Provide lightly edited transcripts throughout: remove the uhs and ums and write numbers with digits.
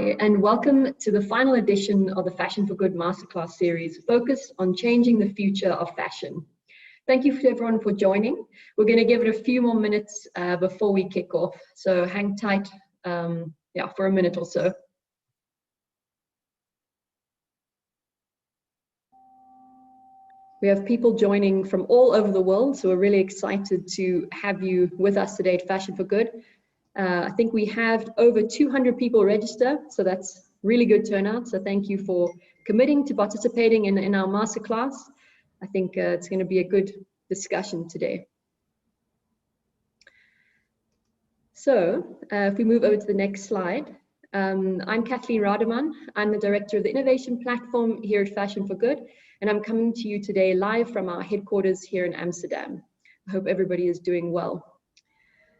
And welcome to the final edition of the Fashion for Good Masterclass series, focused on changing the future of fashion. Thank you to everyone for joining. We're going to give it a few more minutes before we kick off, so hang tight for a minute or so. We have people joining from all over the world, so we're really excited to have you with us today at Fashion for Good. I think we have over 200 people register, so that's really good turnout. So thank you for committing to participating in our masterclass. I think it's going to be a good discussion today. So if we move over to the next slide, I'm Kathleen Rademan. I'm the director of the Innovation Platform here at Fashion for Good, and I'm coming to you today live from our headquarters here in Amsterdam. I hope everybody is doing well.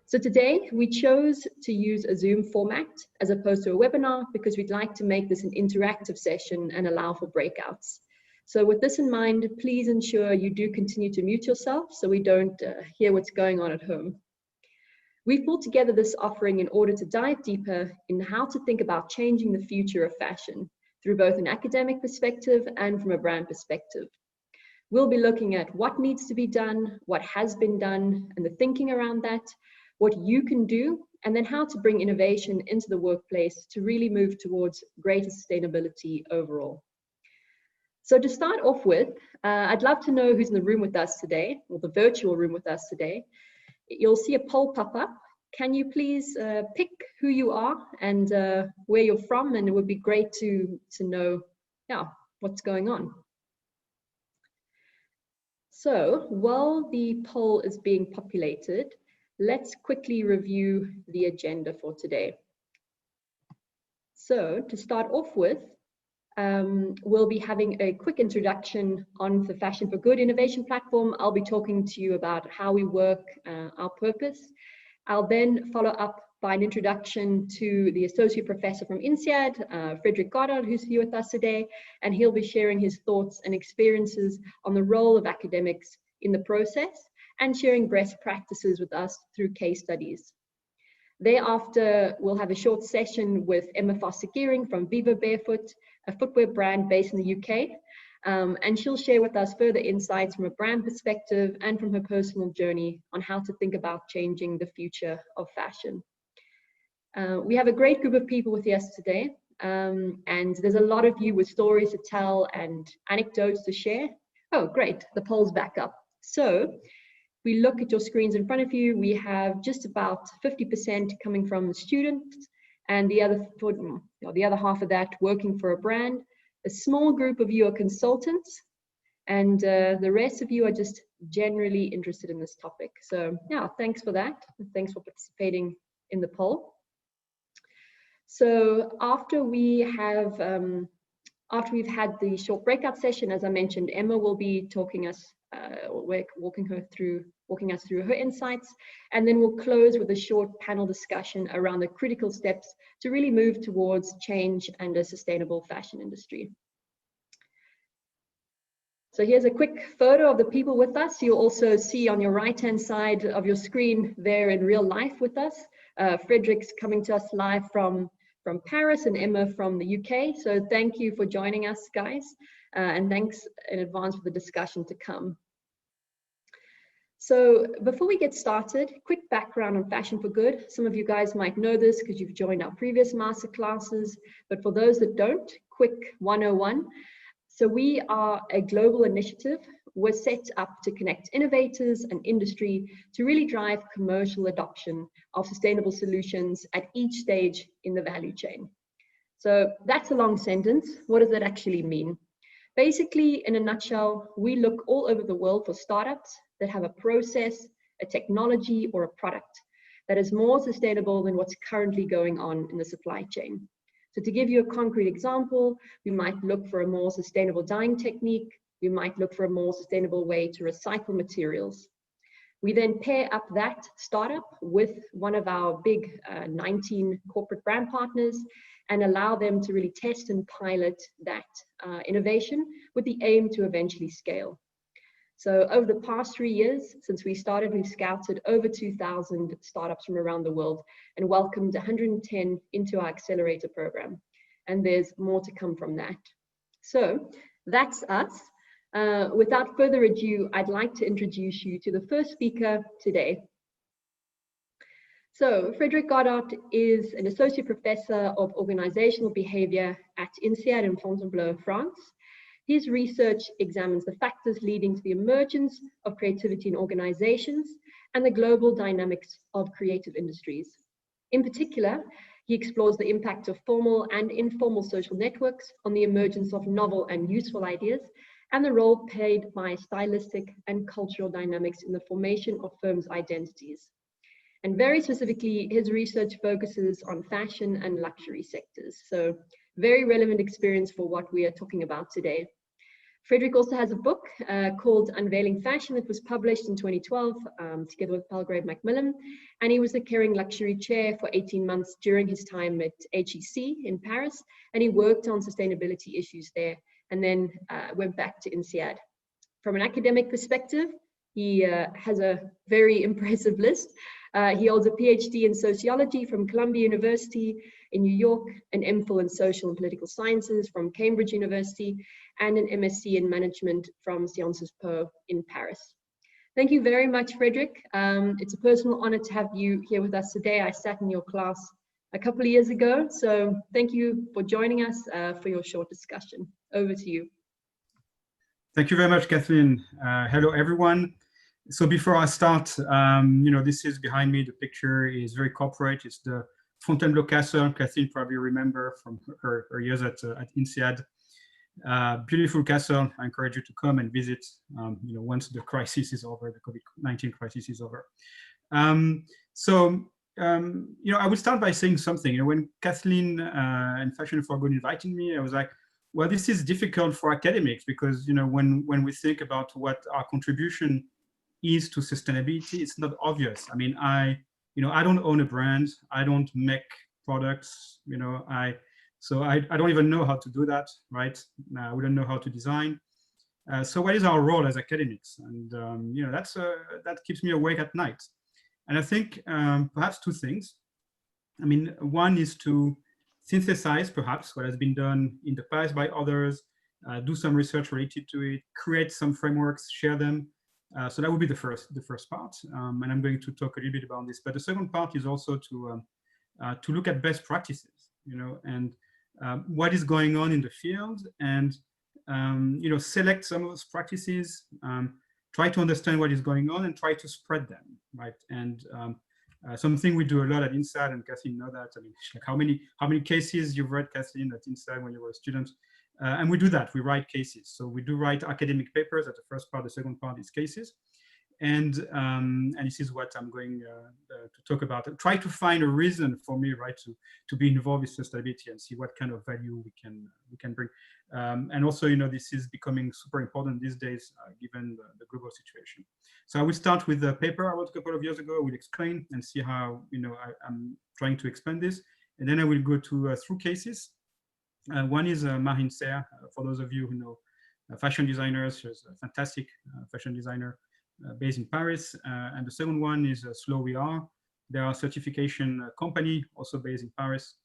So today we chose to use a Zoom format as opposed to a webinar because we'd like to make this an interactive session and allow for breakouts. So with this in mind, please ensure you do continue to mute yourself so we don't hear what's going on at home. We've pulled together this offering in order to dive deeper in how to think about changing the future of fashion through both an academic perspective and from a brand perspective. We'll be looking at what needs to be done, what has been done, and the thinking around that, what you can do, and then how to bring innovation into the workplace to really move towards greater sustainability overall. So to start off with, I'd love to know who's in the room with us today, or the virtual room with us today. You'll see a poll pop up. Can you please pick who you are and where you're from? And it would be great to know what's going on. So while the poll is being populated, let's quickly review the agenda for today. So to start off with, we'll be having a quick introduction on the Fashion for Good Innovation Platform. I'll be talking to you about how we work, our purpose. I'll then follow up by an introduction to the Associate Professor from INSEAD, Frédéric Godart, who's here with us today, and he'll be sharing his thoughts and experiences on the role of academics in the process and sharing best practices with us through case studies. Thereafter, we'll have a short session with Emma Foster-Gearing from Vivo Barefoot, a footwear brand based in the UK, and she'll share with us further insights from a brand perspective and from her personal journey on how to think about changing the future of fashion. We have a great group of people with us today, and there's a lot of you with stories to tell and anecdotes to share. Oh, great, the poll's back up. So, we look at your screens in front of you, we have just about 50% coming from students, and the other half of that working for a brand. A small group of you are consultants, and the rest of you are just generally interested in this topic. So yeah, thanks for that. Thanks for participating in the poll. So after we've had the short breakout session, as I mentioned, Emma will be walking us through her insights, and then we'll close with a short panel discussion around the critical steps to really move towards change and a sustainable fashion industry. So here's a quick photo of the people with us. You'll also see on your right-hand side of your screen there in real life with us. Frédéric's coming to us live from Paris and Emma from the UK. So thank you for joining us, guys. And thanks in advance for the discussion to come. So before we get started, quick background on Fashion for Good. Some of you guys might know this because you've joined our previous masterclasses, but for those that don't, quick 101. So we are a global initiative. We're set up to connect innovators and industry to really drive commercial adoption of sustainable solutions at each stage in the value chain. So that's a long sentence. What does that actually mean? Basically, in a nutshell, we look all over the world for startups that have a process, a technology, or a product that is more sustainable than what's currently going on in the supply chain. So to give you a concrete example, we might look for a more sustainable dyeing technique. We might look for a more sustainable way to recycle materials. We then pair up that startup with one of our big 19 corporate brand partners and allow them to really test and pilot that innovation with the aim to eventually scale. So over the past 3 years, since we started, we've scouted over 2,000 startups from around the world and welcomed 110 into our accelerator program. and there's more to come from that. So that's us. Without further ado, I'd like to introduce you to the first speaker today. So Frédéric Godart is an associate professor of organizational behavior at INSEAD in Fontainebleau, France. His research examines the factors leading to the emergence of creativity in organizations and the global dynamics of creative industries. In particular, he explores the impact of formal and informal social networks on the emergence of novel and useful ideas, and the role played by stylistic and cultural dynamics in the formation of firms' identities. And very specifically, his research focuses on fashion and luxury sectors. So very relevant experience for what we are talking about today. Frédéric also has a book called Unveiling Fashion that was published in 2012 together with Palgrave Macmillan. And he was the Kering Luxury Chair for 18 months during his time at HEC in Paris. And he worked on sustainability issues there and then went back to INSEAD. From an academic perspective, he has a very impressive list. He holds a PhD in sociology from Columbia University in New York, an MPhil in social and political sciences from Cambridge University, and an MSc in management from Sciences Po in Paris. Thank you very much, Frédéric. It's a personal honor to have you here with us today. I sat in your class a couple of years ago, so thank you for joining us for your short discussion. Over to you. Thank you very much, Kathleen. Hello, everyone. So before I start, this is behind me. The picture is very corporate. It's the Fontainebleau Castle. Kathleen probably remember from her years at INSEAD. Beautiful castle. I encourage you to come and visit. Once the crisis is over, the COVID-19 crisis is over. I would start by saying something. When Kathleen and Fashion for Good invited me, I was like, well, this is difficult for academics because when we think about what our contribution is to sustainability, it's not obvious. I mean, I don't own a brand. I don't make products. I don't even know how to do that, right? I wouldn't know how to design. So what is our role as academics? And that keeps me awake at night. And I think perhaps two things. I mean, one is to synthesize perhaps what has been done in the past by others, do some research related to it, create some frameworks, share them. So that would be the first part, and I'm going to talk a little bit about this. But the second part is also to look at best practices, and what is going on in the field, and select some of those practices, try to understand what is going on, and try to spread them, right? And something we do a lot at INSEAD, and Kathleen know that. I mean, like how many cases you've read, Kathleen, at INSEAD when you were a student? And we do that, we write cases. So we do write academic papers at the first part, the second part is cases. And this is what I'm going to talk about. Try to find a reason for me, right, to be involved with sustainability and see what kind of value we can bring. And also, this is becoming super important these days, given the global situation. So I will start with the paper I wrote a couple of years ago. I will explain and see how, I'm trying to expand this. And then I will go to through cases. One is Marine Serre, for those of you who know fashion designers. She's a fantastic fashion designer based in Paris. And the second one is Slow We Are. They are a certification company also based in Paris.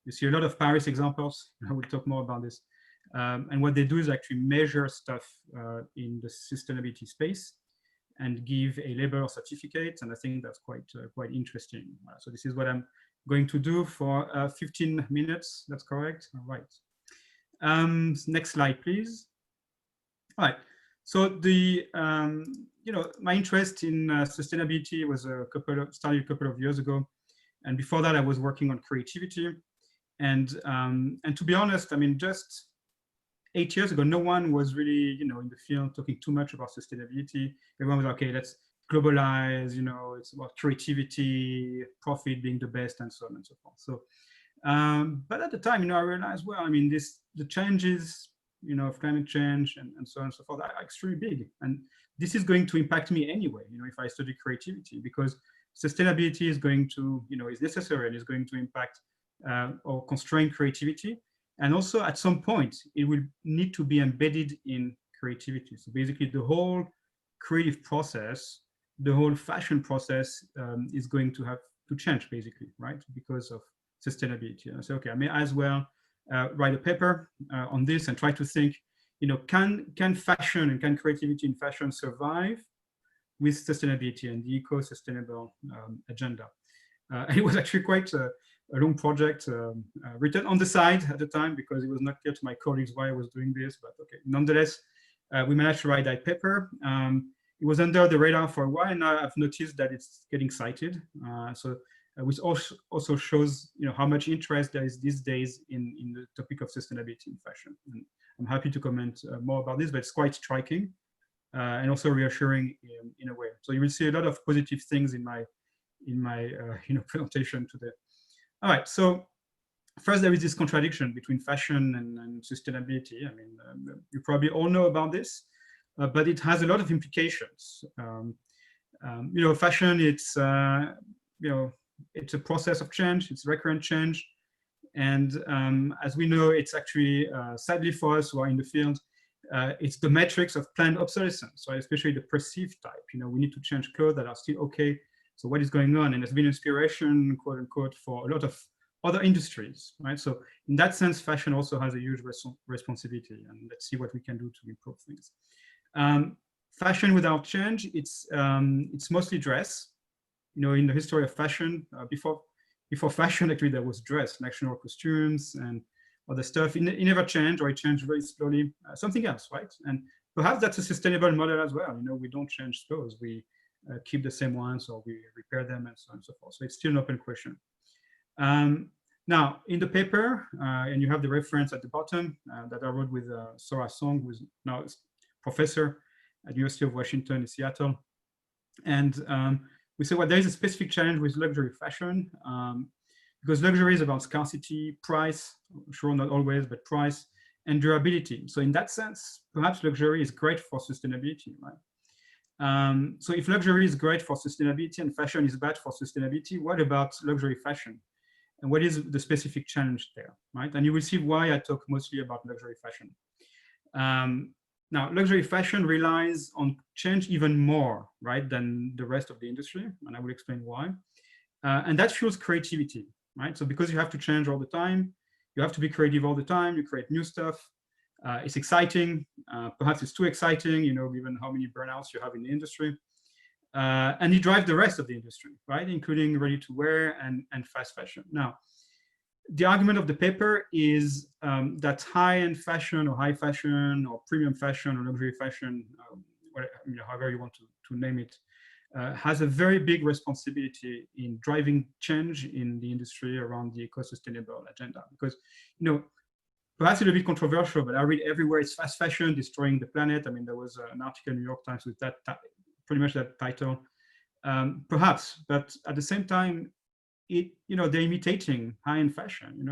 You see a lot of Paris examples. I will talk more about this. And what they do is actually measure stuff in the sustainability space and give a label or certificate. And I think that's quite interesting. So this is what I'm going to do for 15 minutes. That's correct. All right. Next slide, please. All right. So the my interest in sustainability was started a couple of years ago, and before that I was working on creativity. And to be honest, I mean, just 8 years ago, no one was really in the field talking too much about sustainability. Everyone was okay. Let's globalize, it's about creativity, profit being the best, and so on and so forth. So, but at the time, I realized, well, I mean, the changes, of climate change and so on and so forth are extremely big. And this is going to impact me anyway, if I study creativity, because sustainability is going to, is necessary and is going to impact or constrain creativity. And also at some point, it will need to be embedded in creativity. So basically the whole creative process, the whole fashion process is going to have to change basically, right? Because of sustainability. And I say, okay, I may as well write a paper on this and try to think, can fashion and can creativity in fashion survive with sustainability and the eco-sustainable agenda? And it was actually quite a long project written on the side at the time because it was not clear to my colleagues why I was doing this, but okay, nonetheless, we managed to write that paper. It was under the radar for a while, and now I've noticed that it's getting cited. Which also shows, how much interest there is these days in the topic of sustainability in fashion. And I'm happy to comment more about this, but it's quite striking and also reassuring in a way. So you will see a lot of positive things in my presentation today. All right, so first there is this contradiction between fashion and sustainability. I mean, you probably all know about this, but it has a lot of implications. Fashion, it's it's a process of change, it's recurrent change. And as we know, it's actually, sadly for us who are in the field, it's the metrics of planned obsolescence, right? Especially the perceived type. We need to change clothes that are still okay. So what is going on? And there's been inspiration, quote unquote, for a lot of other industries, right? So in that sense, fashion also has a huge responsibility, and let's see what we can do to improve things. Fashion without change, it's mostly dress. In the history of fashion, before fashion, actually, there was dress, national costumes and other stuff. It never changed, or it changed very slowly. Something else, right? And perhaps that's a sustainable model as well. We don't change clothes. We keep the same ones, or we repair them, and so on and so forth. So it's still an open question. Now, in the paper, and you have the reference at the bottom that I wrote with Sora Song, who is now a professor at the University of Washington in Seattle. And we say, well, there is a specific challenge with luxury fashion because luxury is about scarcity, price, sure, not always, but price and durability. So in that sense, perhaps luxury is great for sustainability, right? So if luxury is great for sustainability and fashion is bad for sustainability, what about luxury fashion? And what is the specific challenge there, right? And you will see why I talk mostly about luxury fashion. Now, luxury fashion relies on change even more, right, than the rest of the industry, and I will explain why. And that fuels creativity, right? So because you have to change all the time, you have to be creative all the time, you create new stuff. It's exciting, perhaps it's too exciting, given how many burnouts you have in the industry. And you drive the rest of the industry, right, including ready-to-wear and fast fashion. Now, the argument of the paper is that high-end fashion or high fashion or premium fashion or luxury fashion, however you want to name it, has a very big responsibility in driving change in the industry around the eco-sustainable agenda. Because, perhaps it's a bit controversial, but I read everywhere it's fast fashion destroying the planet. I mean, there was an article in the New York Times with that pretty much that title. Perhaps, but at the same time, they're imitating high-end fashion,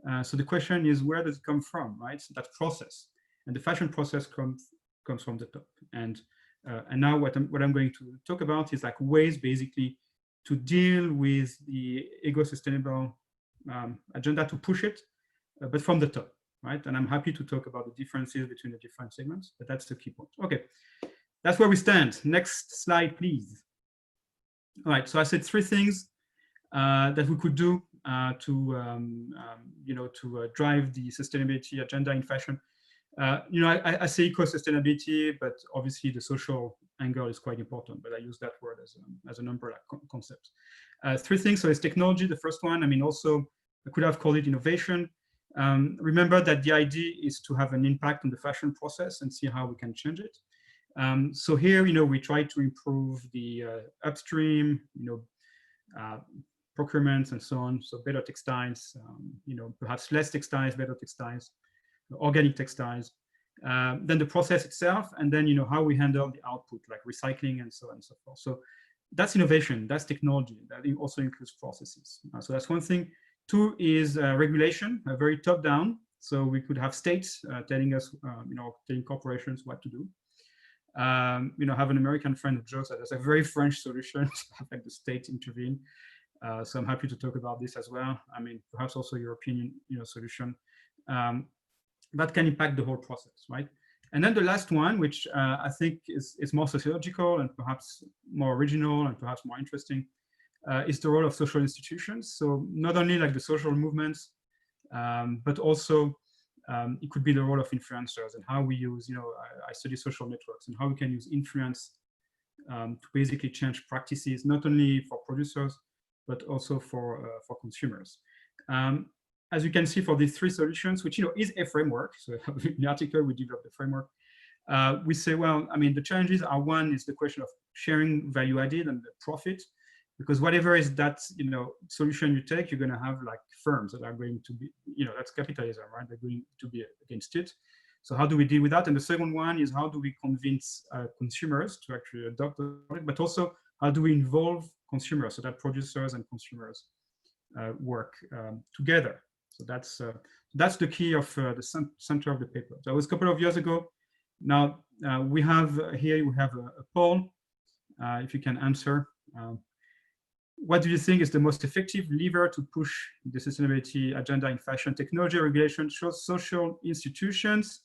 and so the question is, where does it come from, right? So that process, and the fashion process comes from the top. And now what I'm going to talk about is like ways basically to deal with the eco-sustainable agenda, to push it, but from the top, right? And I'm happy to talk about the differences between the different segments, but that's the key point. Okay, that's where we stand. Next slide, please. All right, so I said three things that we could do to drive the sustainability agenda in fashion. I say eco-sustainability, but obviously the social angle is quite important, but I use that word as an umbrella concept. Three things, so it's technology, the first one. I mean, also, I could have called it innovation. Remember that the idea is to have an impact on the fashion process and see how we can change it. So here, we try to improve the upstream, procurements and so on. So better textiles, perhaps less textiles, better textiles, organic textiles. Then the process itself, and then how we handle the output, like recycling and so on and so forth. So that's innovation, that's technology. That also includes processes. So that's one thing. Two is regulation, very top down. So we could have states telling us, telling corporations what to do. Have an American friend who jokes that there's a very French solution, like the state intervene. So I'm happy to talk about this as well. I mean, perhaps also European, solution that can impact the whole process, right? And then the last one, which I think is more sociological and perhaps more original and perhaps more interesting, is the role of social institutions. So not only like the social movements, but also it could be the role of influencers and how we use, I study social networks and how we can use influence to basically change practices, not only for producers, but also for consumers. As you can see for these three solutions, which is a framework, so in the article we developed the framework, we say, well, I mean, the challenges are, one is the question of sharing value added and the profit, because whatever is that solution you take, you're going to have like firms that are going to be, that's capitalism, right? They're going to be against it. So how do we deal with that? And the second one is, how do we convince consumers to actually adopt the product, but also how do we involve consumers so that producers and consumers work together? So that's the key of the center of the paper. That was a couple of years ago. Now we have here a poll. If you can answer, what do you think is the most effective lever to push the sustainability agenda in fashion, technology, regulation, social institutions?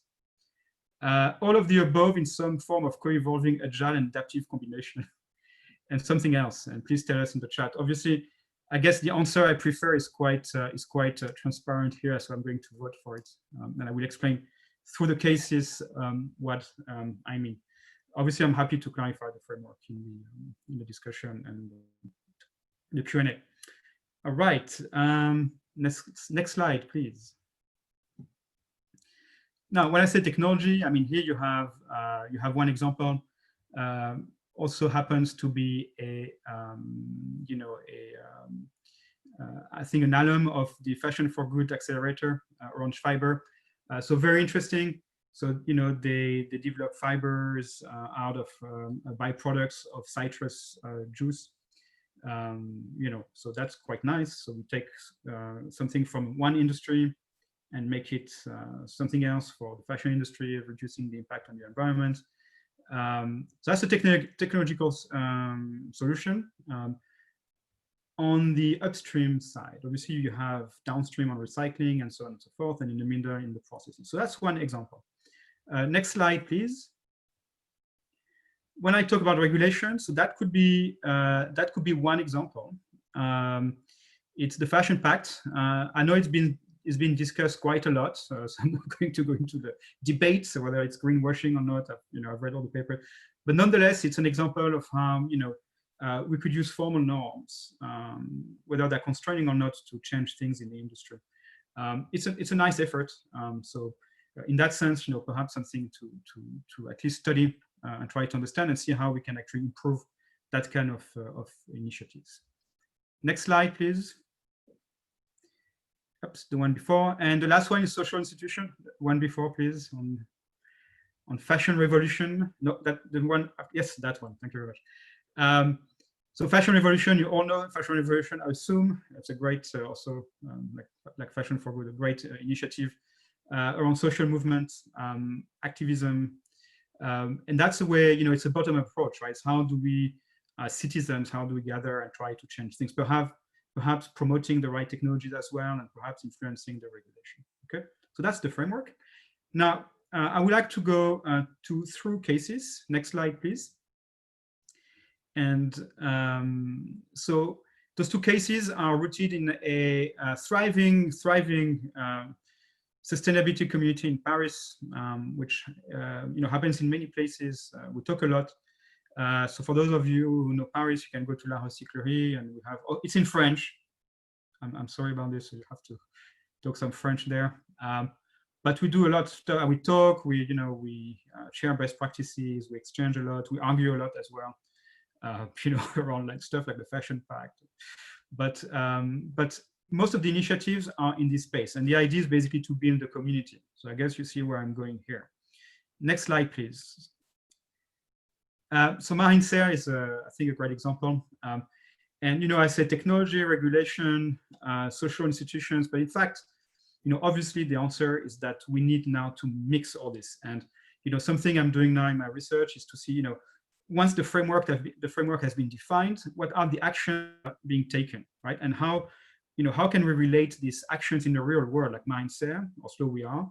All of the above in some form of co-evolving, agile, and adaptive combination, and something else. And please tell us in the chat. Obviously, I guess the answer I prefer is quite transparent here, so I'm going to vote for it, and I will explain through the cases what I mean. Obviously, I'm happy to clarify the framework in the discussion and the Q&A. All right, next slide, please. Now, when I say technology, I mean here you have one example. Also happens to be I think an alum of the Fashion for Good accelerator, Orange Fiber. So very interesting. So they develop fibers out of byproducts of citrus juice. So that's quite nice. So we take something from one industry and make it something else for the fashion industry, reducing the impact on the environment. So that's a technological solution. On the upstream side, obviously you have downstream on recycling and so on and so forth, and in the middle in the processing. So that's one example. Next slide, please. When I talk about regulation, so that could be one example. It's the Fashion Pact. I know it's been discussed quite a lot, so I'm not going to go into the debate, so whether it's greenwashing or not. I've read all the papers, but nonetheless, it's an example of how we could use formal norms, whether they're constraining or not, to change things in the industry. It's a nice effort. So in that sense, perhaps something to at least study and try to understand and see how we can actually improve that kind of initiatives. Next slide, please. Oops, the one before. And the last one is social institution. One before, please, on fashion revolution. No, the one, yes, that one. Thank you very much. So fashion revolution, you all know fashion revolution, I assume. It's a great, also like Fashion for Good, a great initiative around social movements, activism. And that's the way, it's a bottom-up approach, right? It's how do we, citizens, how do we gather and try to change things? Perhaps promoting the right technologies as well, and perhaps influencing the regulation. Okay, so that's the framework. Now, I would like to go through cases. Next slide, please. And so those two cases are rooted in a thriving sustainability community in Paris, which happens in many places. We talk a lot. So for those of you who know Paris, you can go to La Recyclerie, and we have, it's in French. I'm sorry about this, so you have to talk some French there. But we do a lot of stuff. We talk, we share best practices, we exchange a lot, we argue a lot as well, around like stuff like the Fashion Pact. But most of the initiatives are in this space, and the idea is basically to build the community. So I guess you see where I'm going here. Next slide, please. So INSEAD is, I think, a great example. And, I said technology, regulation, social institutions, but in fact, obviously the answer is that we need now to mix all this. And, something I'm doing now in my research is to see, once the framework has been defined, what are the actions being taken, right? And how can we relate these actions in the real world, like INSEAD, or so we are,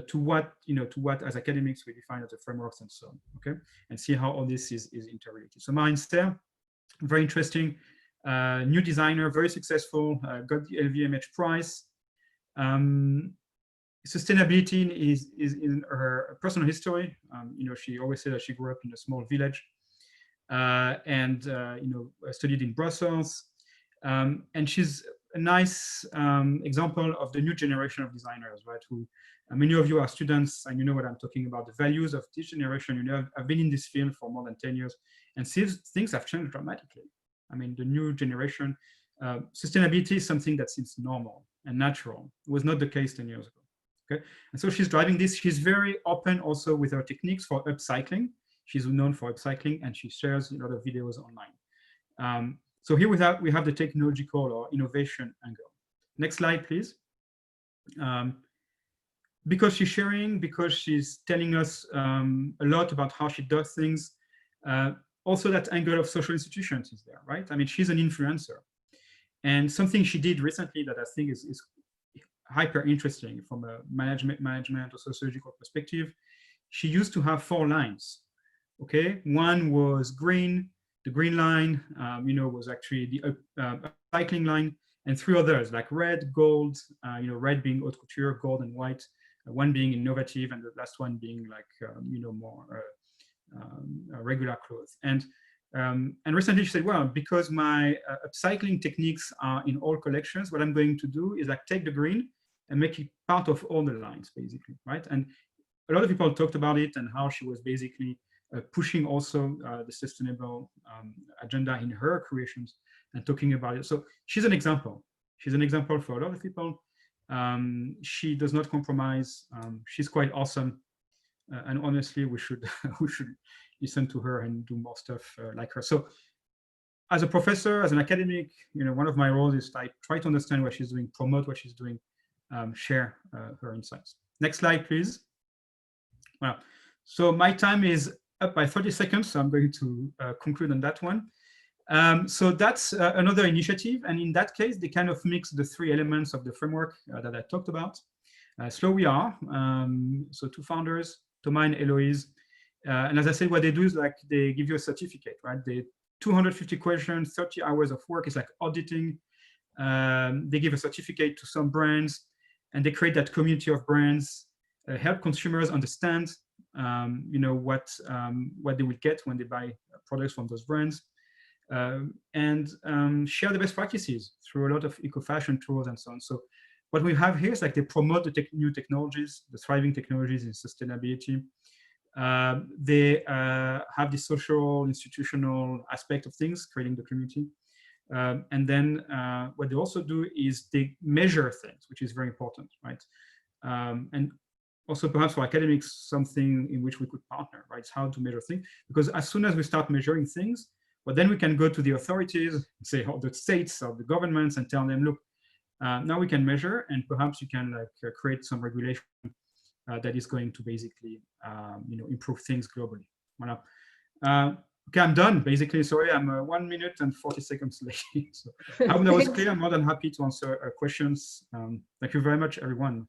to what as academics we define as the frameworks and so on, okay? And see how all this is interrelated. So INSEAD, very interesting, new designer, very successful, got the LVMH prize. Sustainability is in her personal history. She always said that she grew up in a small village and studied in Brussels. And she's a nice example of the new generation of designers, right? Who many of you are students and you know what I'm talking about, the values of this generation. I've been in this field for more than 10 years and things have changed dramatically. I mean, the new generation, sustainability is something that seems normal and natural. It was not the case 10 years ago. Okay, and so she's driving this. She's very open also with her techniques for upcycling. She's known for upcycling and she shares a lot of videos online. So here we have the technological or innovation angle. Next slide, please. Because she's sharing, because she's telling us a lot about how she does things. Also that angle of social institutions is there, right? I mean, she's an influencer. And something she did recently that I think is hyper interesting from a management or sociological perspective. She used to have 4 lines. Okay, one was green. The green line, was actually the cycling line, and 3 others like red, gold. Red being haute couture, gold and white. One being innovative, and the last one being like more regular clothes. And recently she said, well, because my upcycling techniques are in all collections, what I'm going to do is like take the green and make it part of all the lines, basically, right? And a lot of people talked about it and how she was basically pushing also the sustainable agenda in her creations and talking about it. So she's an example. She's an example for a lot of people. She does not compromise. She's quite awesome. And honestly, we should listen to her and do more stuff like her. So as a professor, as an academic, one of my roles is I try to understand what she's doing, promote what she's doing, share her insights. Next slide, please. Well, so my time is up by 30 seconds, so I'm going to conclude on that one. So that's another initiative, and in that case, they kind of mix the 3 elements of the framework that I talked about. So we are, so 2 founders, Thomas and Eloise, and as I said, what they do is like they give you a certificate, right? They 250 questions, 30 hours of work. It's like auditing. They give a certificate to some brands, and they create that community of brands, help consumers understand, what they will get when they buy products from those brands, and share the best practices through a lot of eco-fashion tools and so on. So what we have here is like they promote the new technologies, the thriving technologies in sustainability. They have the social, institutional aspect of things, creating the community. And then what they also do is they measure things, which is very important, right? And also perhaps for academics, something in which we could partner, right? It's how to measure things, because as soon as we start measuring things, well, then we can go to the authorities, say, or the states or the governments, and tell them, look, now we can measure, and perhaps you can like create some regulation that is going to basically, improve things globally. Voilà. Okay, I'm done. Basically, sorry, I'm 1 minute and 40 seconds late. So I hope that was clear. I'm more than happy to answer questions. Thank you very much, everyone.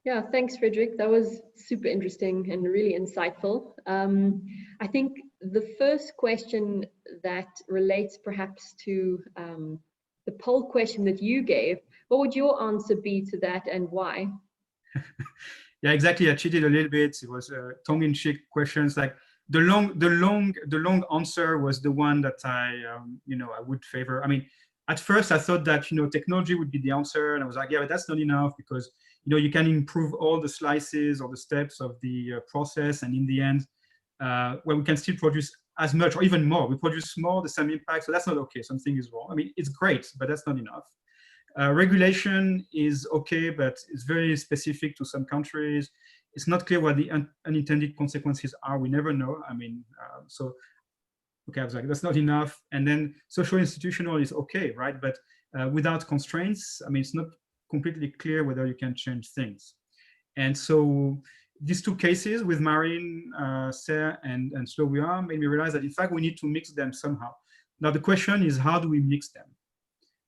Yeah, thanks, Frédéric. That was super interesting and really insightful. I think the first question that relates perhaps to the poll question that you gave, what would your answer be to that and why? Yeah, exactly. I cheated a little bit. It was tongue-in-cheek questions. Like the long answer was the one that I would favor. I mean, at first I thought that technology would be the answer, and I was like, yeah, but that's not enough, because you can improve all the slices or the steps of the process, and in the end, we can still produce as much or even more. We produce more, the same impact, so that's not okay. Something is wrong. I mean, it's great, but that's not enough. Regulation is okay, but it's very specific to some countries. It's not clear what the unintended consequences are. We never know. I mean, so okay, I was like, that's not enough. And then social institutional is okay, right? But without constraints, I mean, it's not completely clear whether you can change things. And so these 2 cases with Marine, Serre, and Slovia made me realize that in fact we need to mix them somehow. Now the question is, how do we mix them?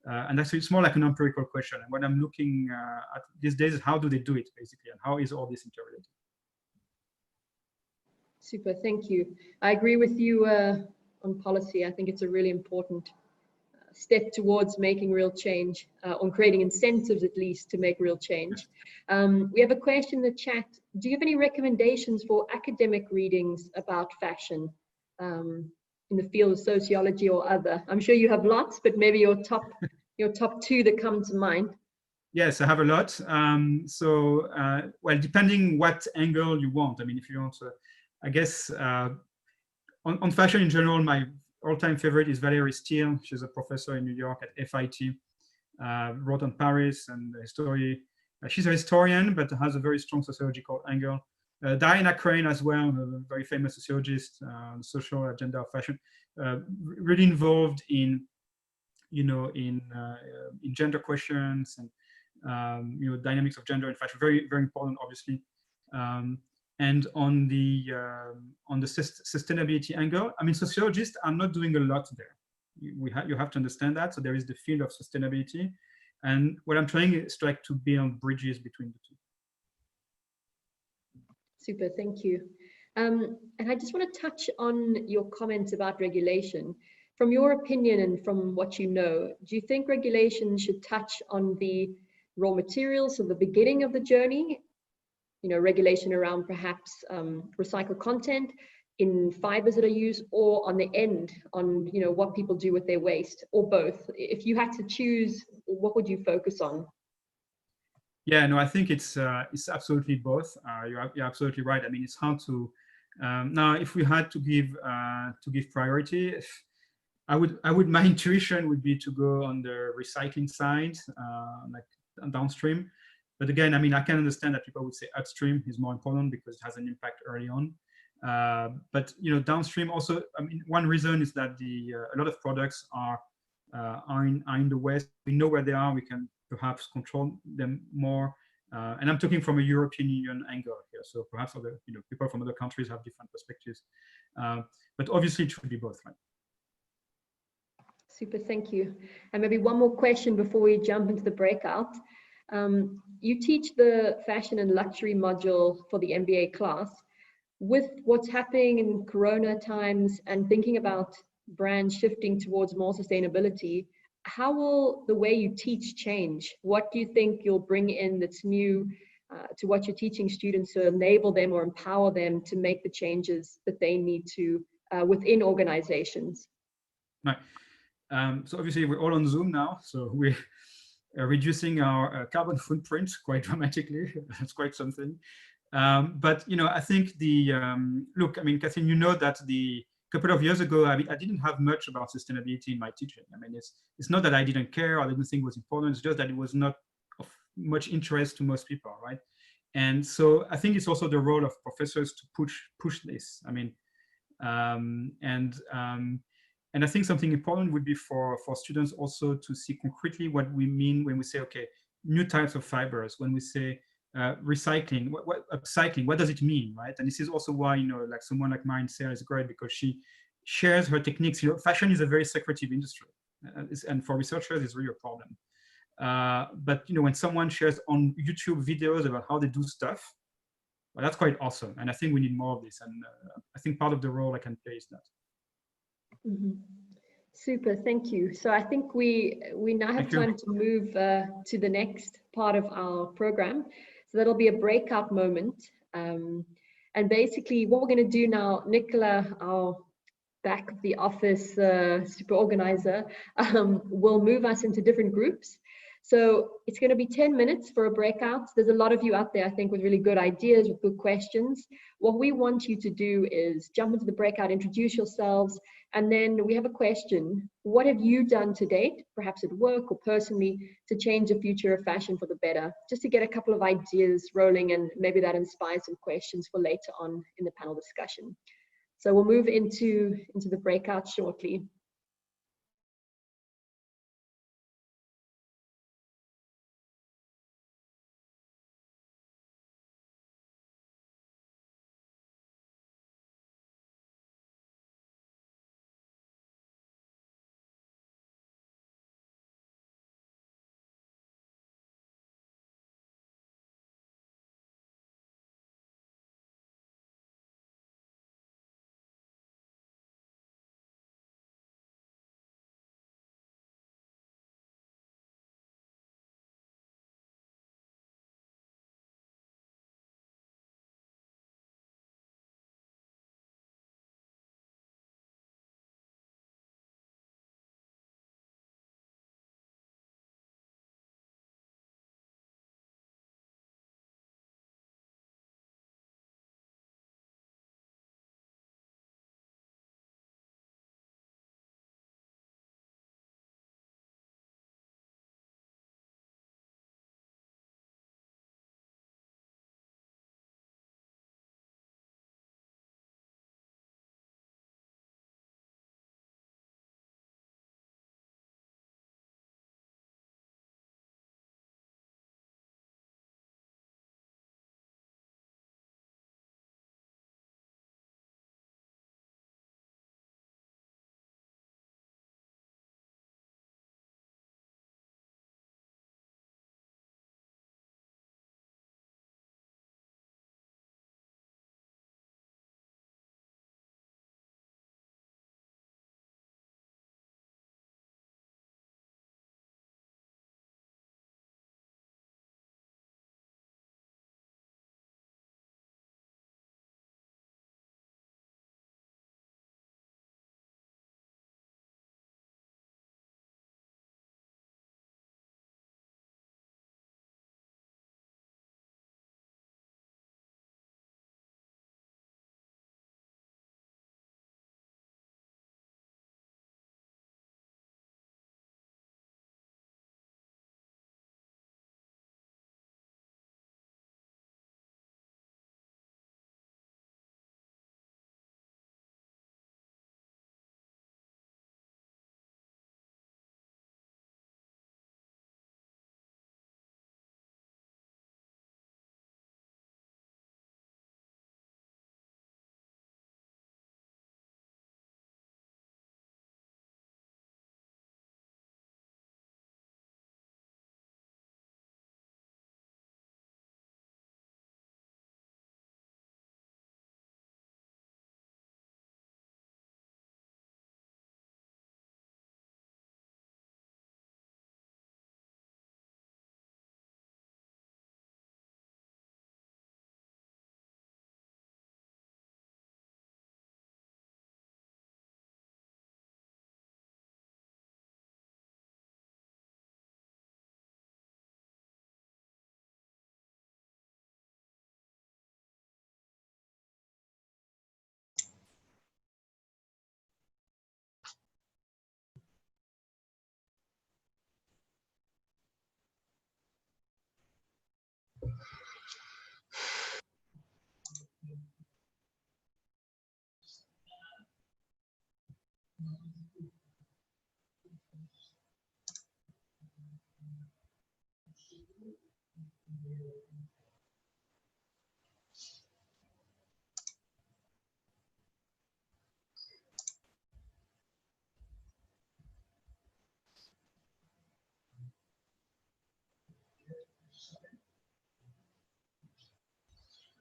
And actually it's more like an empirical question. And what I'm looking at these days is how do they do it, basically, and how is all this interrelated? Super, thank you. I agree with you on policy. I think it's a really important step towards making real change, on creating incentives at least to make real change. We have a question in the chat. Do you have any recommendations for academic readings about fashion in the field of sociology or other? I'm sure you have lots, but maybe your top two that come to mind. Yes, I have a lot. Well, depending what angle you want. I mean, if you want to, I guess, on fashion in general, my all-time favorite is Valérie Steele. She's a professor in New York at FIT, wrote on Paris and history. She's a historian, but has a very strong sociological angle. Diana Crane as well, a very famous sociologist, social agenda of fashion, really involved in, in gender questions and, dynamics of gender in fashion, very, very important, obviously. And on the sustainability angle, I mean, sociologists are not doing a lot there. You have to understand that. So there is the field of sustainability, and what I'm trying is to build bridges between the two. Super, thank you. And I just want to touch on your comments about regulation. From your opinion and from what you know, do you think regulation should touch on the raw materials, so the beginning of the journey? Regulation around perhaps recycled content in fibers that are used, or on the end, on what people do with their waste, or both? If you had to choose, what would you focus on? Yeah, no, I think it's absolutely both. You're absolutely right. I mean, it's hard to now. If we had to give priority, my intuition would be to go on the recycling side, like downstream. But again, I mean, I can understand that people would say upstream is more important because it has an impact early on. But downstream also. I mean, one reason is that a lot of products are in the West. We know where they are. We can perhaps control them more. And I'm talking from a European Union angle here. So perhaps other people from other countries have different perspectives. But obviously, it should be both, right? Super, thank you. And maybe one more question before we jump into the breakout. You teach the fashion and luxury module for the MBA class. With what's happening in Corona times and thinking about brands shifting towards more sustainability, how will the way you teach change? What do you think you'll bring in that's new to what you're teaching students to enable them or empower them to make the changes that they need to within organizations? Right. So obviously we're all on Zoom now, so we're reducing our carbon footprint quite dramatically. That's quite something. But I think look, I mean, Kathleen, that a couple of years ago, I didn't have much about sustainability in my teaching. I mean, it's not that I didn't care or I didn't think it was important. It's just that it was not of much interest to most people, right? And so I think it's also the role of professors to push this. I mean, and I think something important would be for students also to see concretely what we mean when we say, okay, new types of fibers, when we say recycling, upcycling, what does it mean, right? And this is also why, like someone like Marine Serre is great, because she shares her techniques. Fashion is a very secretive industry, and for researchers, it's really a problem. But when someone shares on YouTube videos about how they do stuff, well, that's quite awesome. And I think we need more of this. And I think part of the role I can play is that. Mm-hmm. Super, thank you. So I think we now have time to move to the next part of our program. So that'll be a breakout moment. And basically what we're going to do now, Nicola, our back of the office super organizer, will move us into different groups. So it's going to be 10 minutes for a breakout. There's a lot of you out there, I think, with really good ideas, with good questions. What we want you to do is jump into the breakout, introduce yourselves, and then we have a question. What have you done to date, perhaps at work or personally, to change the future of fashion for the better? Just to get a couple of ideas rolling, and maybe that inspires some questions for later on in the panel discussion. So we'll move into the breakout shortly.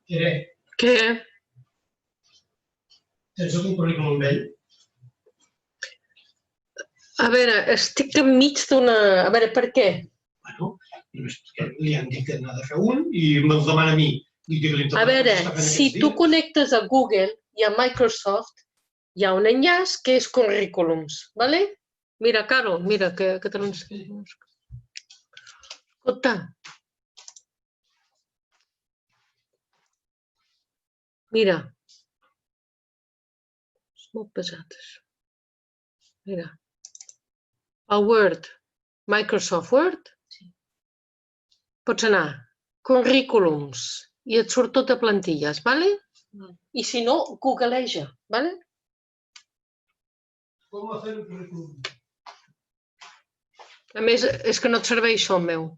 Què? Tens algun currículum vell? A veure, estic enmig d'una... A veure, per què? Bueno, li han dit que n'ha de fer un i me'l demana a mi. A veure, si tu connectes a Google i a Microsoft, hi ha un enllaç que és currículums, ¿vale? Mira, Caro, mira, que te l'ensenyo. Escolta. Mira. És molt pesat, això. Mira. A Word. Microsoft Word. Pots anar. Currículums. I et surt tot de plantilles, ¿vale? I si no, googleja, ¿vale? Com fer un currículum? A més, és que no et serveix això, meu.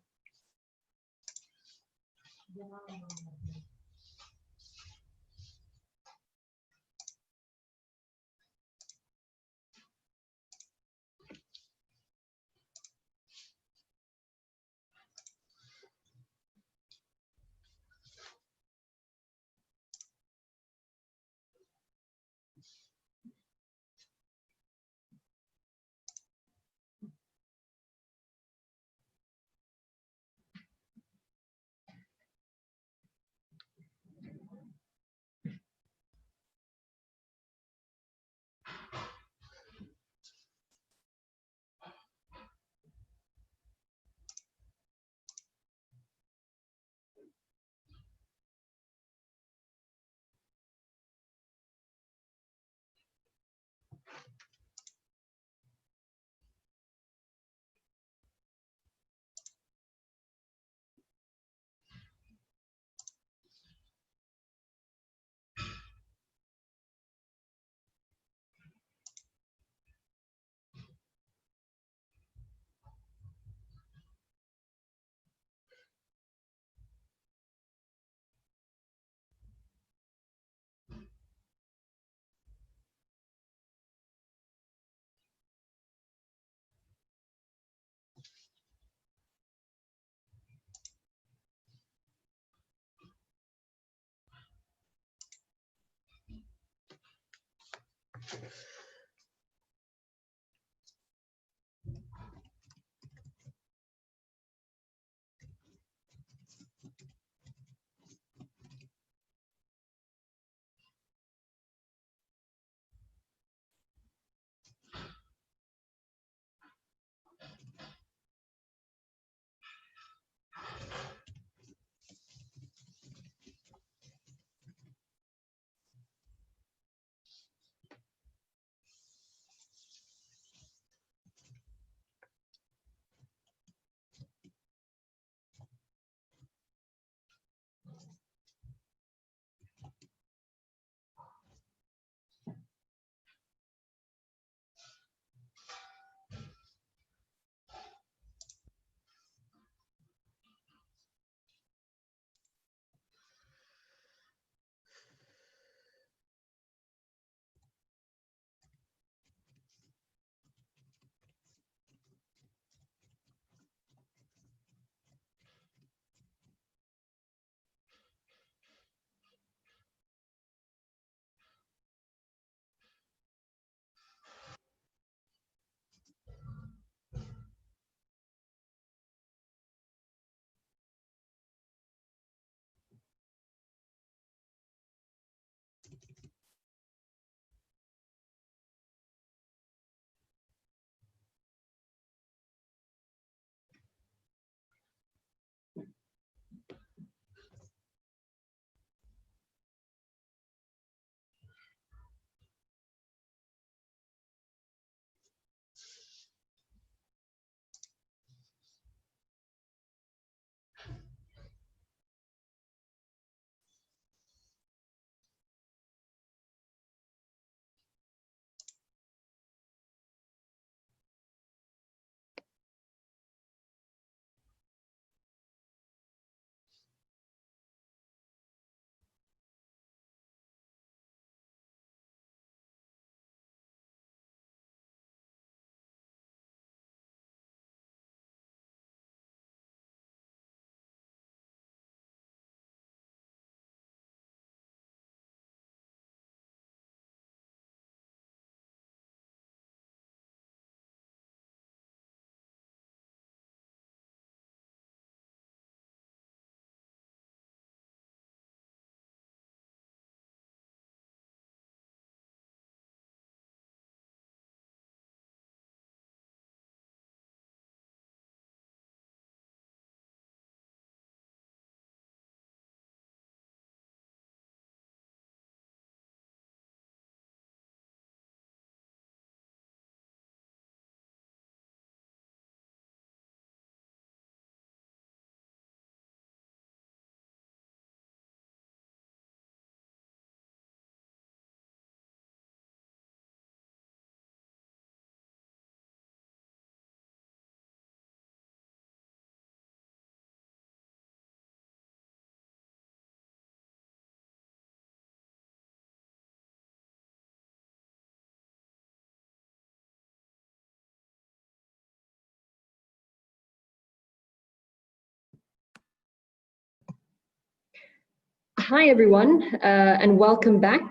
Hi everyone, and welcome back.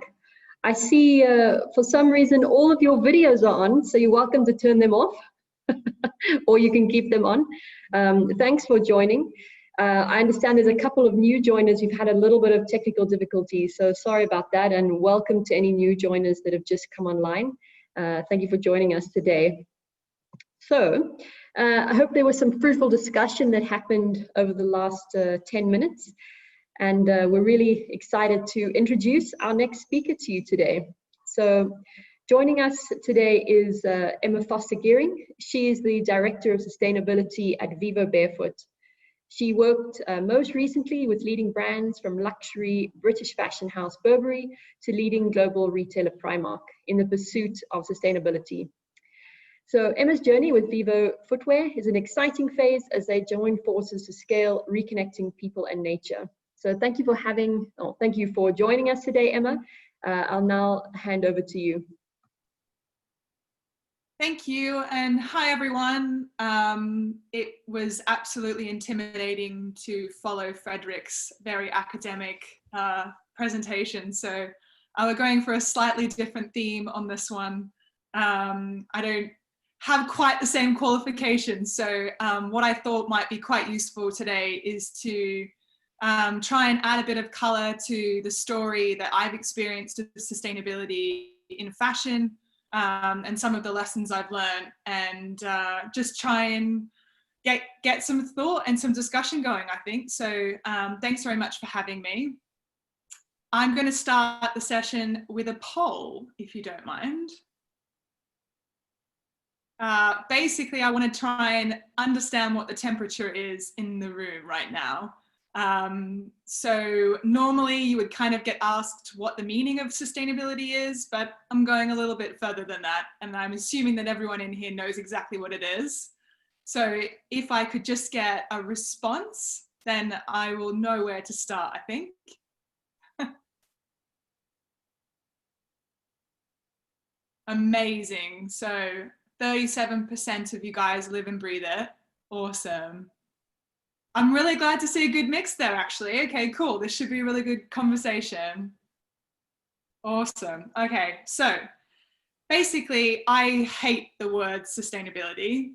I see for some reason all of your videos are on, so you're welcome to turn them off or you can keep them on. Thanks for joining. I understand there's a couple of new joiners who've had a little bit of technical difficulties, so sorry about that, and welcome to any new joiners that have just come online. Thank you for joining us today. So I hope there was some fruitful discussion that happened over the last 10 minutes. And we're really excited to introduce our next speaker to you today. So joining us today is Emma Foster-Gearing. She is the Director of Sustainability at Vivo Barefoot. She worked most recently with leading brands from luxury British fashion house Burberry to leading global retailer Primark in the pursuit of sustainability. So Emma's journey with Vivo Footwear is an exciting phase as they join forces to scale reconnecting people and nature. So thank you for joining us today, Emma. I'll now hand over to you. Thank you, and hi everyone. It was absolutely intimidating to follow Frédéric's very academic presentation. So we're going for a slightly different theme on this one. I don't have quite the same qualifications. So what I thought might be quite useful today is to try and add a bit of color to the story that I've experienced of sustainability in fashion and some of the lessons I've learned, and just try and get some thought and some discussion going, I think. So thanks very much for having me. I'm going to start the session with a poll, if you don't mind. Basically, I want to try and understand what the temperature is in the room right now. So normally you would kind of get asked what the meaning of sustainability is, but I'm going a little bit further than that, and I'm assuming that everyone in here knows exactly what it is. So if I could just get a response, then I will know where to start, I think. Amazing. So 37% of you guys live and breathe it. Awesome. I'm really glad to see a good mix there, actually. Okay, cool. This should be a really good conversation. Awesome. Okay, so basically, I hate the word sustainability.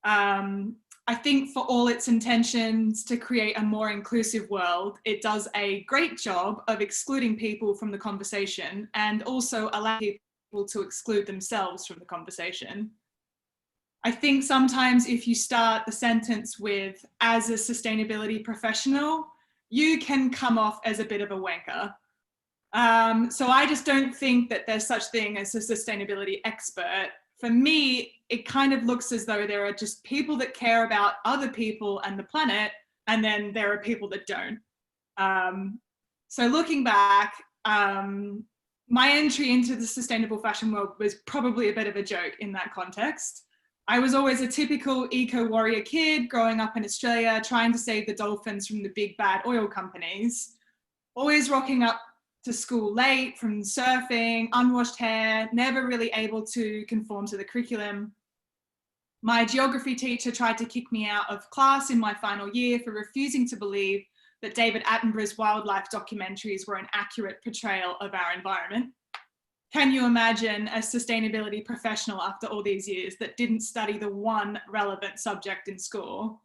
I think for all its intentions to create a more inclusive world, it does a great job of excluding people from the conversation and also allow people to exclude themselves from the conversation. I think sometimes if you start the sentence with, as a sustainability professional, you can come off as a bit of a wanker. So I just don't think that there's such thing as a sustainability expert. For me, it kind of looks as though there are just people that care about other people and the planet, and then there are people that don't. So looking back, my entry into the sustainable fashion world was probably a bit of a joke in that context. I was always a typical eco-warrior kid growing up in Australia, trying to save the dolphins from the big bad oil companies, always rocking up to school late from surfing, unwashed hair, never really able to conform to the curriculum. My geography teacher tried to kick me out of class in my final year for refusing to believe that David Attenborough's wildlife documentaries were an accurate portrayal of our environment. Can you imagine a sustainability professional after all these years that didn't study the one relevant subject in school?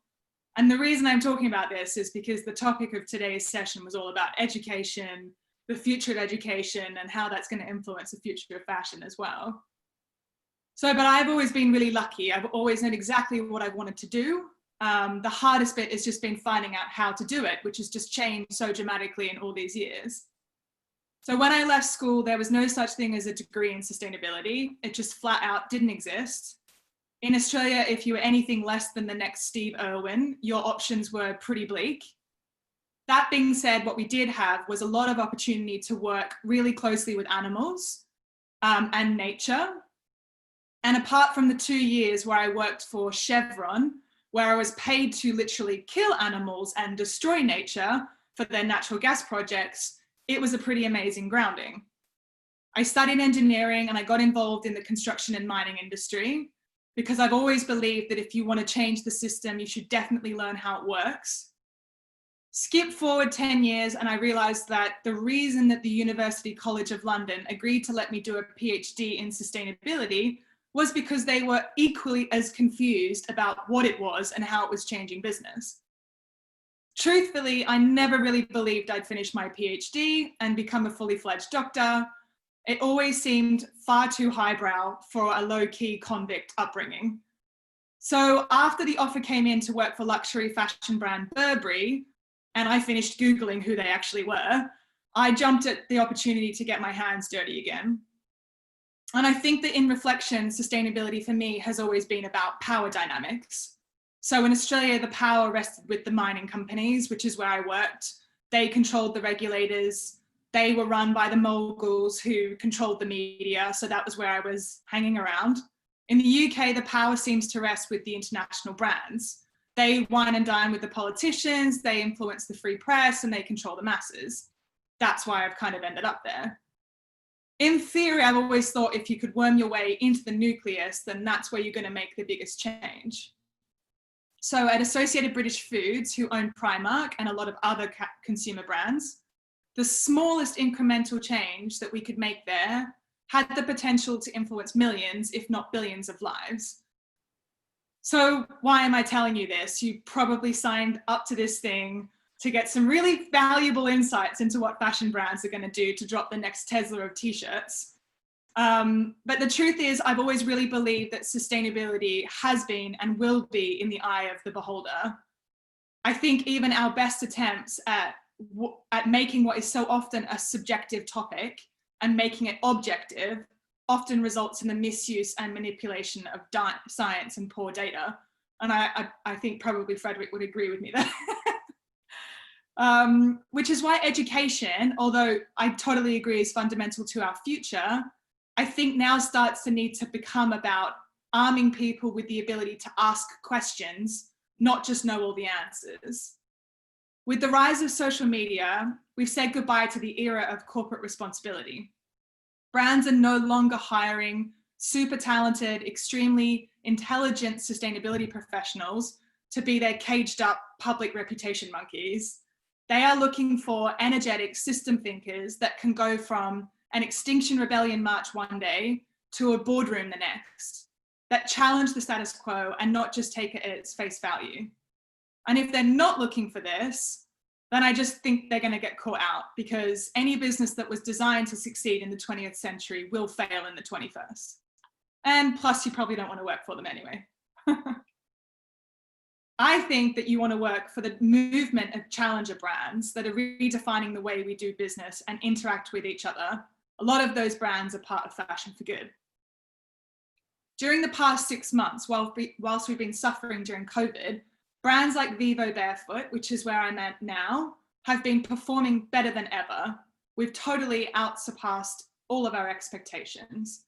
And the reason I'm talking about this is because the topic of today's session was all about education, the future of education, and how that's going to influence the future of fashion as well. So, but I've always been really lucky. I've always known exactly what I wanted to do. The hardest bit has just been finding out how to do it, which has just changed so dramatically in all these years. So when I left school, there was no such thing as a degree in sustainability. It just flat out didn't exist. In Australia, if you were anything less than the next Steve Irwin, your options were pretty bleak. That being said, what we did have was a lot of opportunity to work really closely with animals and nature. And apart from the 2 years where I worked for Chevron, where I was paid to literally kill animals and destroy nature for their natural gas projects, it was a pretty amazing grounding. I studied engineering and I got involved in the construction and mining industry because I've always believed that if you want to change the system, you should definitely learn how it works. Skip forward 10 years and I realized that the reason that the University College of London agreed to let me do a PhD in sustainability was because they were equally as confused about what it was and how it was changing business. Truthfully, I never really believed I'd finish my PhD and become a fully fledged doctor. It always seemed far too highbrow for a low-key convict upbringing. So after the offer came in to work for luxury fashion brand Burberry, and I finished Googling who they actually were, I jumped at the opportunity to get my hands dirty again. And I think that in reflection, sustainability for me has always been about power dynamics. So in Australia, the power rested with the mining companies, which is where I worked. They controlled the regulators. They were run by the moguls who controlled the media. So that was where I was hanging around. In the UK, the power seems to rest with the international brands. They wine and dine with the politicians, they influence the free press, and they control the masses. That's why I've kind of ended up there. In theory, I've always thought if you could worm your way into the nucleus, then that's where you're going to make the biggest change. So at Associated British Foods, who own Primark and a lot of other consumer brands, the smallest incremental change that we could make there had the potential to influence millions, if not billions of lives. So why am I telling you this? You probably signed up to this thing to get some really valuable insights into what fashion brands are going to do to drop the next Tesla of t-shirts. But the truth is, I've always really believed that sustainability has been and will be in the eye of the beholder. I think even our best attempts at making what is so often a subjective topic and making it objective often results in the misuse and manipulation of science and poor data. And I think probably Frédéric would agree with me there. Which is why education, although I totally agree is fundamental to our future, I think now starts to need to become about arming people with the ability to ask questions, not just know all the answers. With the rise of social media, we've said goodbye to the era of corporate responsibility. Brands are no longer hiring super talented, extremely intelligent sustainability professionals to be their caged up public reputation monkeys. They are looking for energetic system thinkers that can go from an Extinction Rebellion march one day to a boardroom the next, that challenge the status quo and not just take it at its face value. And if they're not looking for this, then I just think they're going to get caught out, because any business that was designed to succeed in the 20th century will fail in the 21st. And plus, you probably don't want to work for them anyway. I think that you want to work for the movement of challenger brands that are redefining the way we do business and interact with each other. A lot of those brands are part of Fashion for Good. During the past 6 months, whilst we've been suffering during COVID, brands like Vivo Barefoot, which is where I'm at now, have been performing better than ever. We've totally outsurpassed all of our expectations.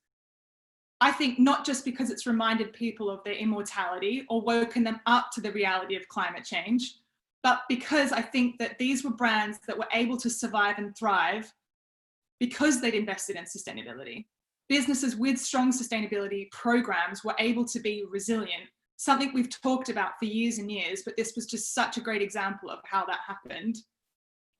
I think not just because it's reminded people of their immortality or woken them up to the reality of climate change, but because I think that these were brands that were able to survive and thrive because they'd invested in sustainability. Businesses with strong sustainability programs were able to be resilient, something we've talked about for years and years, but this was just such a great example of how that happened.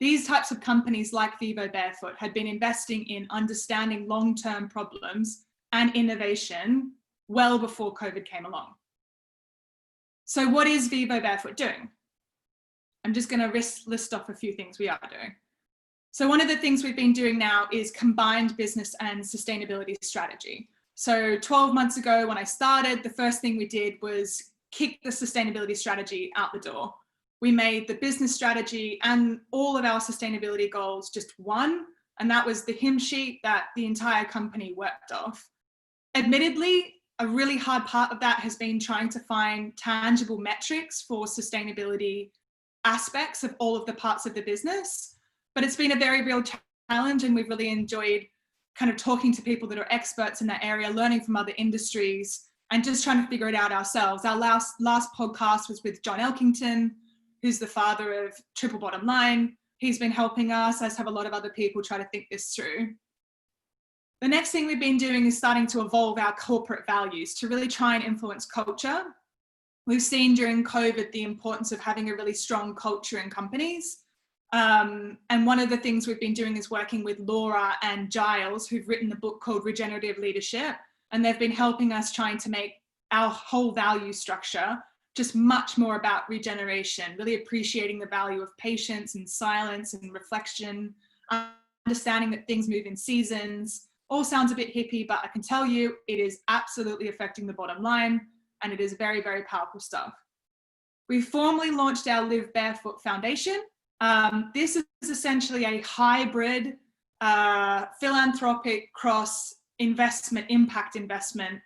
These types of companies like Vivo Barefoot had been investing in understanding long-term problems and innovation well before COVID came along. So what is Vivo Barefoot doing? I'm just going to list off a few things we are doing. So one of the things we've been doing now is combined business and sustainability strategy. So 12 months ago when I started, the first thing we did was kick the sustainability strategy out the door. We made the business strategy and all of our sustainability goals just one, and that was the hymn sheet that the entire company worked off. Admittedly, a really hard part of that has been trying to find tangible metrics for sustainability aspects of all of the parts of the business, but it's been a very real challenge, and we've really enjoyed kind of talking to people that are experts in that area, learning from other industries, and just trying to figure it out ourselves. Our last podcast was with John Elkington, who's the father of Triple Bottom Line. He's been helping us, as have a lot of other people, try to think this through. The next thing we've been doing is starting to evolve our corporate values to really try and influence culture. We've seen during COVID the importance of having a really strong culture in companies. And one of the things we've been doing is working with Laura and Giles, who've written a book called Regenerative Leadership. And they've been helping us trying to make our whole value structure just much more about regeneration, really appreciating the value of patience and silence and reflection, understanding that things move in seasons. All sounds a bit hippie, but I can tell you it is absolutely affecting the bottom line, and it is very, very powerful stuff. We formally launched our Live Barefoot Foundation. This is essentially a hybrid philanthropic cross investment, impact investment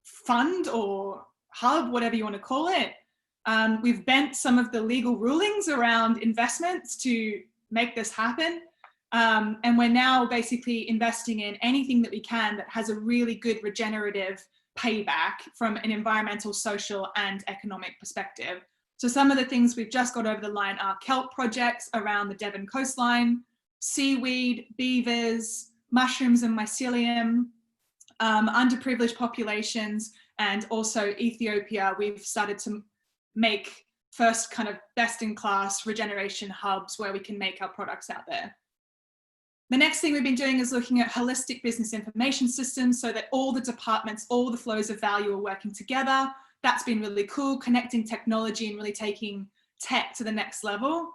fund or hub, whatever you want to call it. We've bent some of the legal rulings around investments to make this happen. And we're now basically investing in anything that we can that has a really good regenerative payback from an environmental, social, and economic perspective. So some of the things we've just got over the line are kelp projects around the Devon coastline, seaweed, beavers, mushrooms and mycelium, underprivileged populations, and also Ethiopia. We've started to make first kind of best-in-class regeneration hubs where we can make our products out there. The next thing we've been doing is looking at holistic business information systems so that all the departments, all the flows of value are working together. That's been really cool, connecting technology and really taking tech to the next level.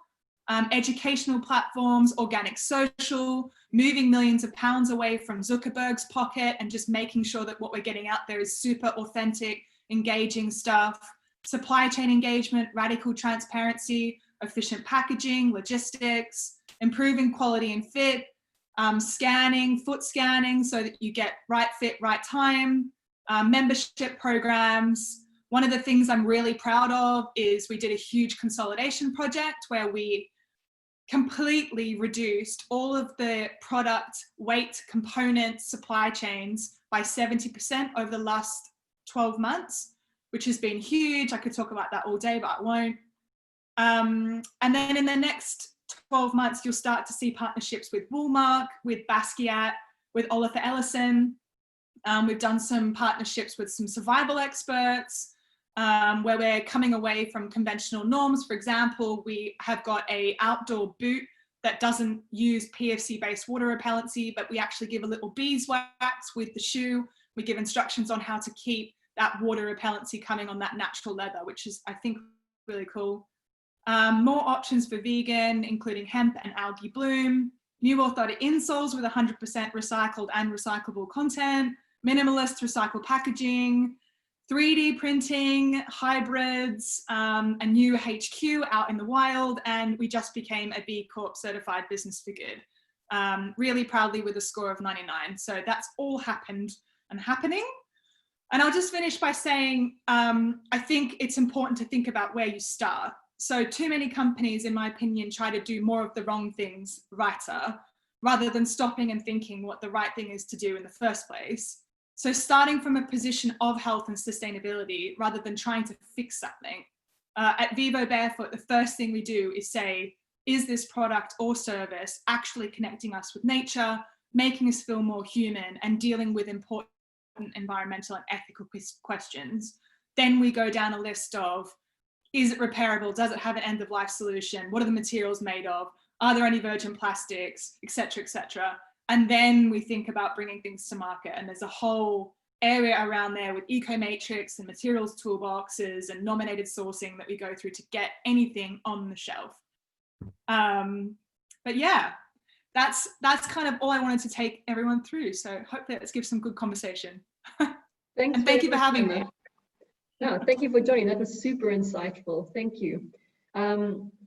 Educational platforms, organic social, moving millions of pounds away from Zuckerberg's pocket and just making sure that what we're getting out there is super authentic, engaging stuff. Supply chain engagement, radical transparency, efficient packaging, logistics, improving quality and fit, scanning, foot scanning so that you get right fit, right time, membership programs. One of the things I'm really proud of is we did a huge consolidation project where we completely reduced all of the product weight components, supply chains by 70% over the last 12 months, which has been huge. I could talk about that all day, but I won't. And then in the next 12 months, you'll start to see partnerships with Woolmark, with Basquiat, with Oliver Ellison. We've done some partnerships with some survival experts, where we're coming away from conventional norms. For example, we have got an outdoor boot that doesn't use PFC-based water repellency, but we actually give a little beeswax with the shoe. We give instructions on how to keep that water repellency coming on that natural leather, which is, I think, really cool. More options for vegan, including hemp and algae bloom. New orthotic insoles with 100% recycled and recyclable content. Minimalist recycled packaging. 3D printing, hybrids, a new HQ out in the wild, and we just became a B Corp certified business for good, really proudly with a score of 99. So that's all happened and happening. And I'll just finish by saying, I think it's important to think about where you start. So too many companies, in my opinion, try to do more of the wrong things righter, rather than stopping and thinking what the right thing is to do in the first place. So starting from a position of health and sustainability, rather than trying to fix something. At Vivo Barefoot, the first thing we do is say, is this product or service actually connecting us with nature, making us feel more human, and dealing with important environmental and ethical questions? Then we go down a list of, is it repairable? Does it have an end-of-life solution? What are the materials made of? Are there any virgin plastics, et cetera, et cetera? And then we think about bringing things to market. And there's a whole area around there with eco matrix and materials toolboxes and nominated sourcing that we go through to get anything on the shelf. But yeah, that's kind of all I wanted to take everyone through. So hopefully let's give some good conversation. Thanks. And thank you for having me. No, thank you for joining. That was super insightful. Thank you.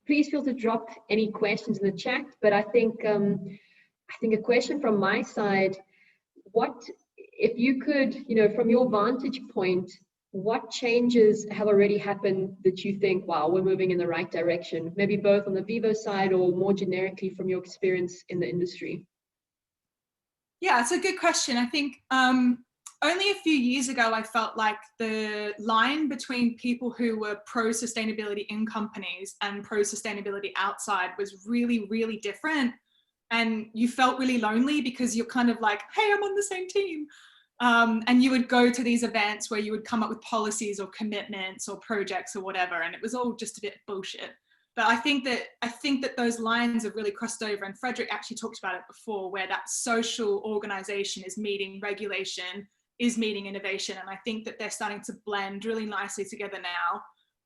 Please feel to drop any questions in the chat, but I think a question from my side, what, if you could, from your vantage point, what changes have already happened that you think, wow, we're moving in the right direction, maybe both on the Vivo side or more generically from your experience in the industry? Yeah, it's a good question. I think only a few years ago, I felt like the line between people who were pro-sustainability in companies and pro-sustainability outside was really, really different. And you felt really lonely because you're kind of like, hey, I'm on the same team. And you would go to these events where you would come up with policies or commitments or projects or whatever, and it was all just a bit bullshit. But I think that those lines have really crossed over, and Frédéric actually talked about it before, where that social organization is meeting regulation, is meeting innovation, and I think that they're starting to blend really nicely together now.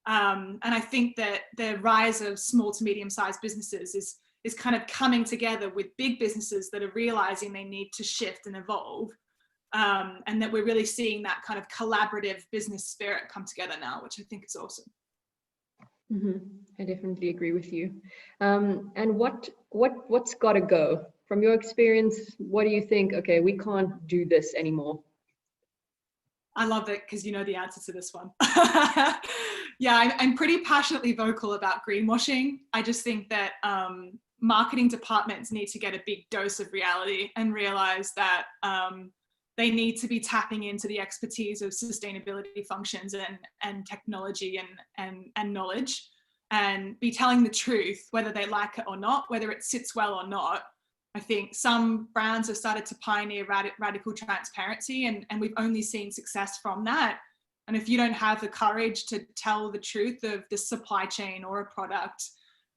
And I think that the rise of small to medium-sized businesses is kind of coming together with big businesses that are realizing they need to shift and evolve. And that we're really seeing that kind of collaborative business spirit come together now, which I think is awesome. I definitely agree with you. And what's got to go? From your experience, what do you think? Okay, we can't do this anymore. I love it because you know the answer to this one. Yeah, I'm pretty passionately vocal about greenwashing. I just think that marketing departments need to get a big dose of reality and realize that they need to be tapping into the expertise of sustainability functions and technology and knowledge, and be telling the truth, whether they like it or not, whether it sits well or not. I think some brands have started to pioneer radical transparency, and we've only seen success from that. And if you don't have the courage to tell the truth of the supply chain or a product,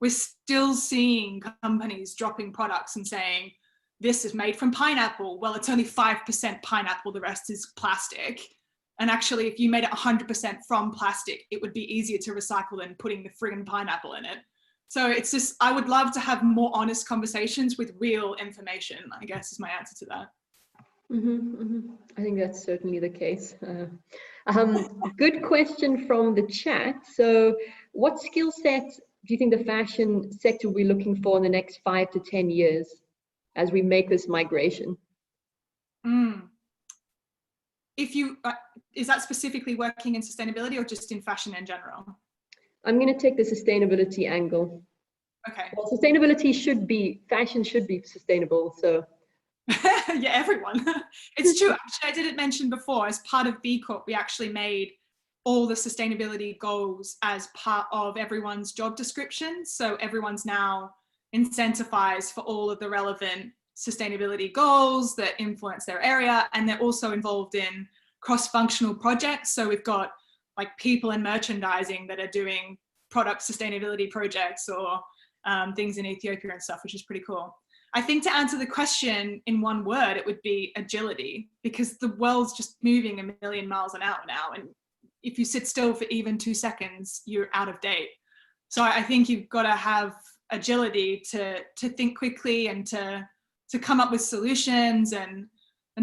we're still seeing companies dropping products and saying, this is made from pineapple. Well, it's only 5% pineapple, the rest is plastic. And actually, if you made it 100% from plastic, it would be easier to recycle than putting the friggin' pineapple in it. So it's just, I would love to have more honest conversations with real information, I guess is my answer to that. I think that's certainly the case. Good question from the chat. So what skill sets do you think the fashion sector will be looking for in the next 5 to 10 years as we make this migration? If you, is that specifically working in sustainability or just in fashion in general? I'm going to take the sustainability angle. Okay. Well, sustainability should be, fashion should be sustainable, so. Yeah, everyone. It's true. Actually, I didn't mention before, as part of B Corp, we actually made all the sustainability goals as part of everyone's job description. So everyone's now incentivized for all of the relevant sustainability goals that influence their area. And they're also involved in cross-functional projects. So we've got like people in merchandising that are doing product sustainability projects or things in Ethiopia and stuff, which is pretty cool. I think to answer the question in one word, it would be agility, because the world's just moving a million miles an hour now. And if you sit still for even 2 seconds, you're out of date. So I think you've got to have agility to think quickly and to come up with solutions and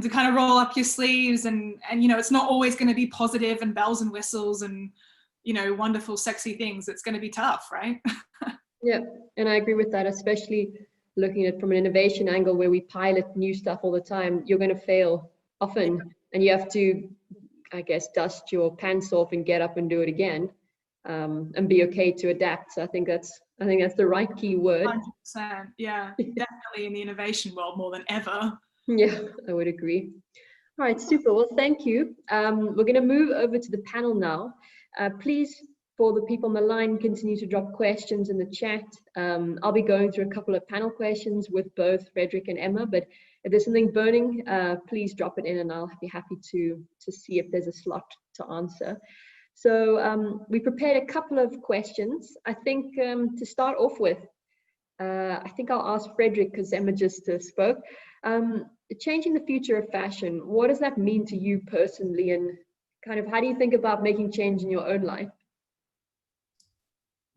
to kind of roll up your sleeves. And you know, it's not always going to be positive and bells and whistles and, you know, wonderful, sexy things. It's going to be tough, right? Yeah, and I agree with that, especially looking at it from an innovation angle where we pilot new stuff all the time. You're going to fail often, and you have to, I guess, dust your pants off and get up and do it again, and be okay to adapt. So I think that's the right key word. 100%. Yeah, definitely in the innovation world more than ever. Yeah, I would agree. All right, super. Well, thank you. We're going to move over to the panel now. Please, for the people on the line, continue to drop questions in the chat. I'll be going through a couple of panel questions with both Frédéric and Emma, but if there's something burning, please drop it in and I'll be happy to see if there's a slot to answer. So we prepared a couple of questions. I think to start off with, I think I'll ask Frédéric because Emma just spoke. Changing the future of fashion, what does that mean to you personally, and kind of how do you think about making change in your own life?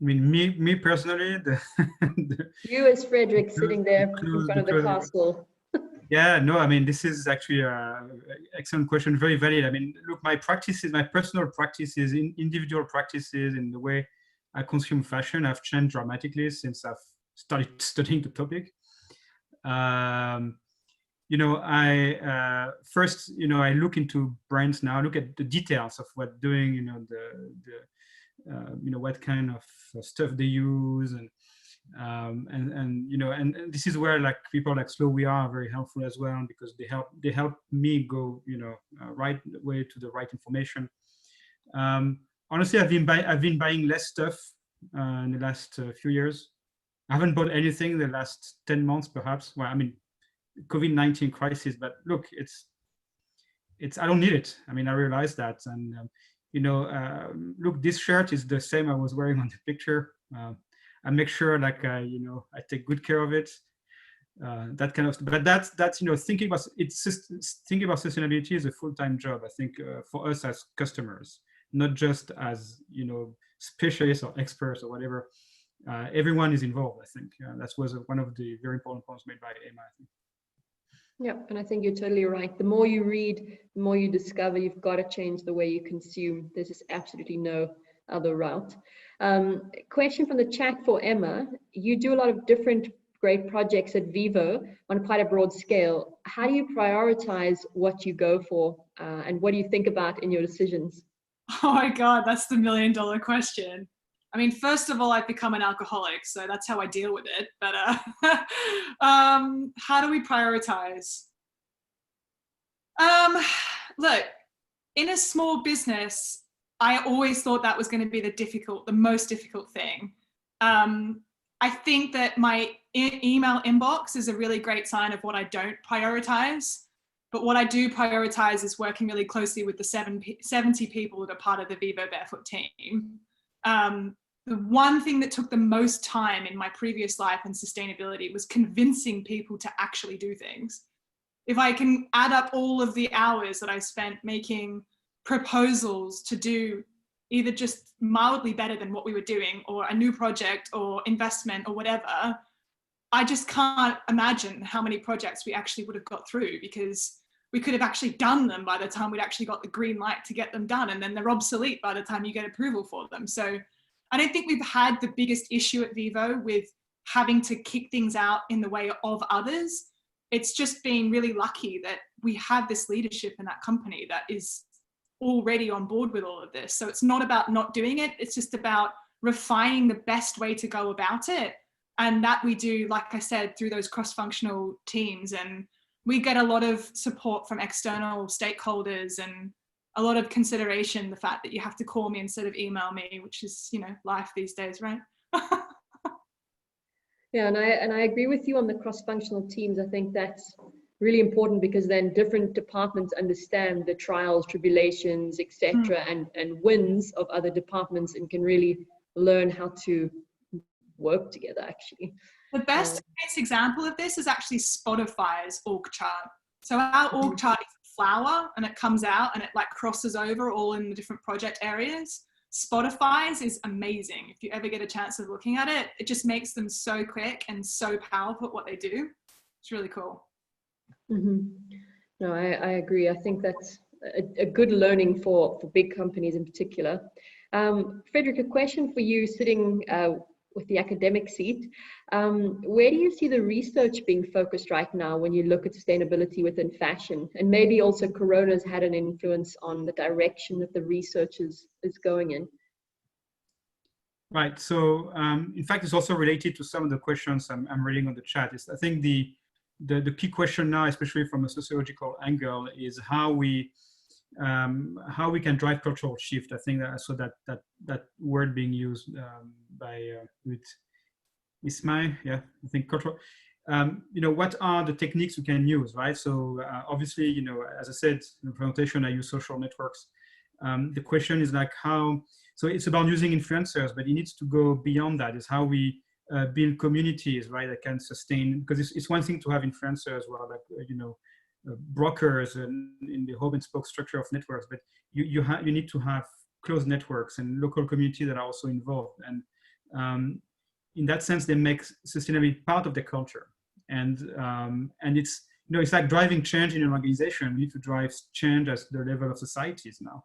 I mean, me personally, you as Frédéric sitting there in front of the castle. Yeah, no, I mean, this is actually an excellent question, very valid. I mean, look, my practices, my personal practices, individual practices in the way I consume fashion have changed dramatically since I've started studying the topic. You know, I first, you know, I look into brands now, look at the details of what doing, you know, you know, what kind of stuff they use, and you know, and this is where like people like Slow We Are very helpful as well, because they help me go, you know, right way to the right information. Honestly, I've been buying less stuff in the last few years. I haven't bought anything the last 10 months, perhaps. Well, I mean, COVID-19 crisis, but look, I don't need it. I mean, I realized that, and look, this shirt is the same I was wearing on the picture. I make sure, like, I take good care of it. That kind of stuff. But that's thinking about sustainability is a full-time job, I think, for us as customers, not just as specialists or experts or whatever. Everyone is involved, I think. That was one of the very important points made by Emma, I think. Yeah, and I think you're totally right. The more you read, the more you discover you've got to change the way you consume. There's just absolutely no other route. Question from the chat for Emma. You do a lot of different great projects at Vivo on quite a broad scale. How do you prioritize what you go for, and what do you think about in your decisions? Oh my God, that's the $1 million question. I mean, first of all, I've become an alcoholic, so that's how I deal with it. But how do we prioritize? Look, in a small business, I always thought that was going to be the most difficult thing. I think that my email inbox is a really great sign of what I don't prioritize. But what I do prioritize is working really closely with the 70 people that are part of the Vivo Barefoot team. The one thing that took the most time in my previous life in sustainability was convincing people to actually do things. If I can add up all of the hours that I spent making proposals to do either just mildly better than what we were doing, or a new project or investment or whatever, I just can't imagine how many projects we actually would have got through, because we could have actually done them by the time we'd actually got the green light to get them done, and then they're obsolete by the time you get approval for them. So I don't think we've had the biggest issue at Vivo with having to kick things out in the way of others. It's just been really lucky that we have this leadership in that company that is already on board with all of this. So it's not about not doing it. It's just about refining the best way to go about it. And that we do, like I said, through those cross-functional teams. And we get a lot of support from external stakeholders and a lot of consideration, the fact that you have to call me instead of email me, which is, life these days, right? Yeah, and I agree with you on the cross-functional teams. I think that's really important, because then different departments understand the trials, tribulations, etc., and wins of other departments, and can really learn how to work together, actually. The best case example of this is actually Spotify's org chart. So our org chart is a flower, and it comes out and it like crosses over all in the different project areas. Spotify's is amazing. If you ever get a chance of looking at it, it just makes them so quick and so powerful at what they do. It's really cool. No, I agree. I think that's a good learning for big companies in particular. Frédéric, a question for you, sitting with the academic seat. Where do you see the research being focused right now when you look at sustainability within fashion? And maybe also Corona's had an influence on the direction that the research is going in. Right. So in fact, it's also related to some of the questions I'm reading on the chat. I think the key question now, especially from a sociological angle, is how we can drive cultural shift. I think that word being used by with Ismail, yeah, I think cultural. What are the techniques we can use, right? So obviously, as I said in the presentation, I use social networks. The question is like how. So it's about using influencers, but it needs to go beyond that. Is how we build communities, right, that can sustain, because it's one thing to have influencers, well, like brokers and in the hub and spoke structure of networks, but you need to have closed networks and local communities that are also involved, and in that sense they make sustainability part of the culture, and it's it's like driving change in an organization. We need to drive change at the level of societies now,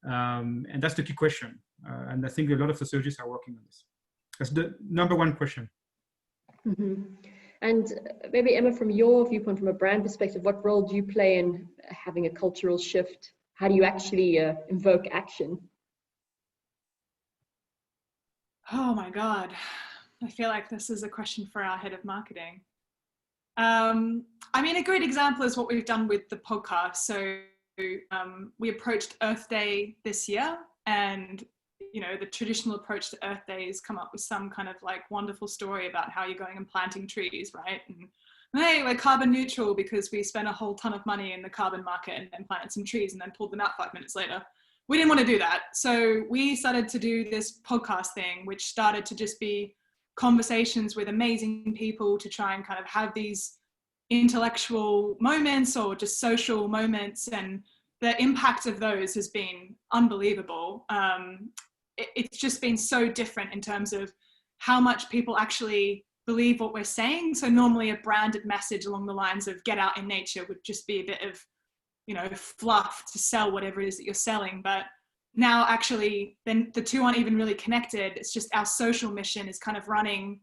and that's the key question, and I think a lot of sociologists are working on this. That's the number one question. And maybe Emma, from your viewpoint, from a brand perspective, what role do you play in having a cultural shift? How do you actually invoke action? Oh my God. I feel like this is a question for our head of marketing. I mean, a great example is what we've done with the podcast. So we approached Earth Day this year, and the traditional approach to Earth Day is come up with some kind of like wonderful story about how you're going and planting trees, right? And hey, we're carbon neutral because we spent a whole ton of money in the carbon market and then planted some trees and then pulled them out 5 minutes later. We didn't want to do that. So we started to do this podcast thing, which started to just be conversations with amazing people to try and kind of have these intellectual moments or just social moments. And the impact of those has been unbelievable. It's just been so different in terms of how much people actually believe what we're saying. So normally a branded message along the lines of get out in nature would just be a bit of, you know, fluff to sell whatever it is that you're selling. But now actually then the two aren't even really connected. It's just our social mission is kind of running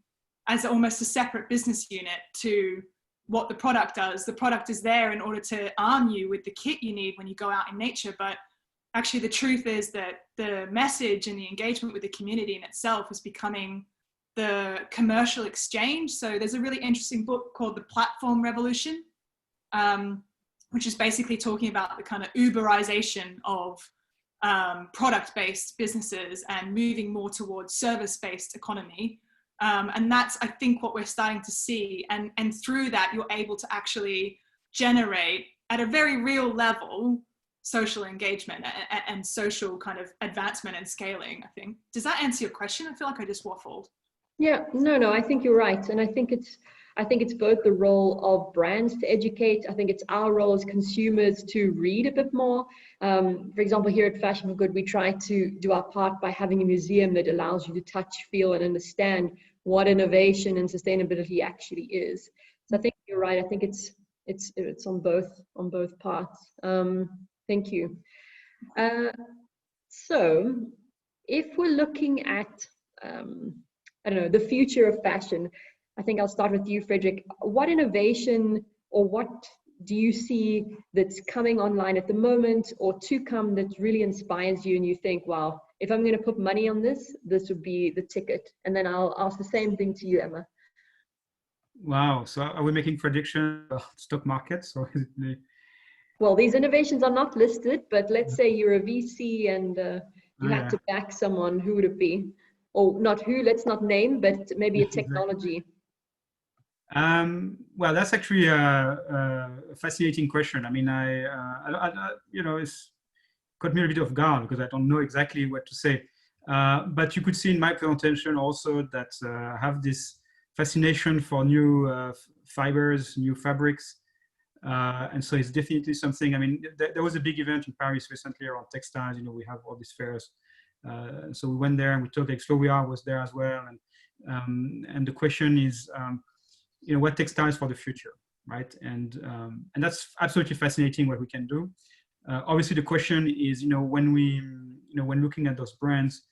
as almost a separate business unit to what the product does. The product is there in order to arm you with the kit you need when you go out in nature. But actually the truth is that the message and the engagement with the community in itself is becoming the commercial exchange. So there's a really interesting book called The Platform Revolution, which is basically talking about the kind of Uberization of product-based businesses and moving more towards service-based economy. And that's, I think, what we're starting to see. And through that, you're able to actually generate at a very real level social engagement and social kind of advancement and scaling, I think. Does that answer your question? I feel like I just waffled. Yeah, no, I think you're right. And I think it's both the role of brands to educate. I think it's our role as consumers to read a bit more. For example, here at Fashion for Good, we try to do our part by having a museum that allows you to touch, feel, and understand what innovation and sustainability actually is. So I think you're right. I think it's on both parts. Thank you. So if we're looking at I don't know, the future of fashion, I think I'll start with you, Frédéric. What innovation or what do you see that's coming online at the moment or to come that really inspires you and you think, wow, if I'm going to put money on this, this would be the ticket? And then I'll ask the same thing to you, Emma. Wow. So are we making predictions about stock markets? Or is it Well, these innovations are not listed, but let's say you're a VC and you had to back someone, who would it be? Or not who, let's not name, but maybe a technology. Well, that's actually a fascinating question. I mean, you know, it's caught me a bit off guard because I don't know exactly what to say. But you could see in my presentation also that I have this fascination for new fibers, new fabrics. And so it's definitely something. I mean, there was a big event in Paris recently around textiles. You know, we have all these fairs. So we went there and we talked, like Florian was there as well. And the question is, you know, what textiles for the future, right? And that's absolutely fascinating what we can do. Obviously, the question is, you know, when looking at those brands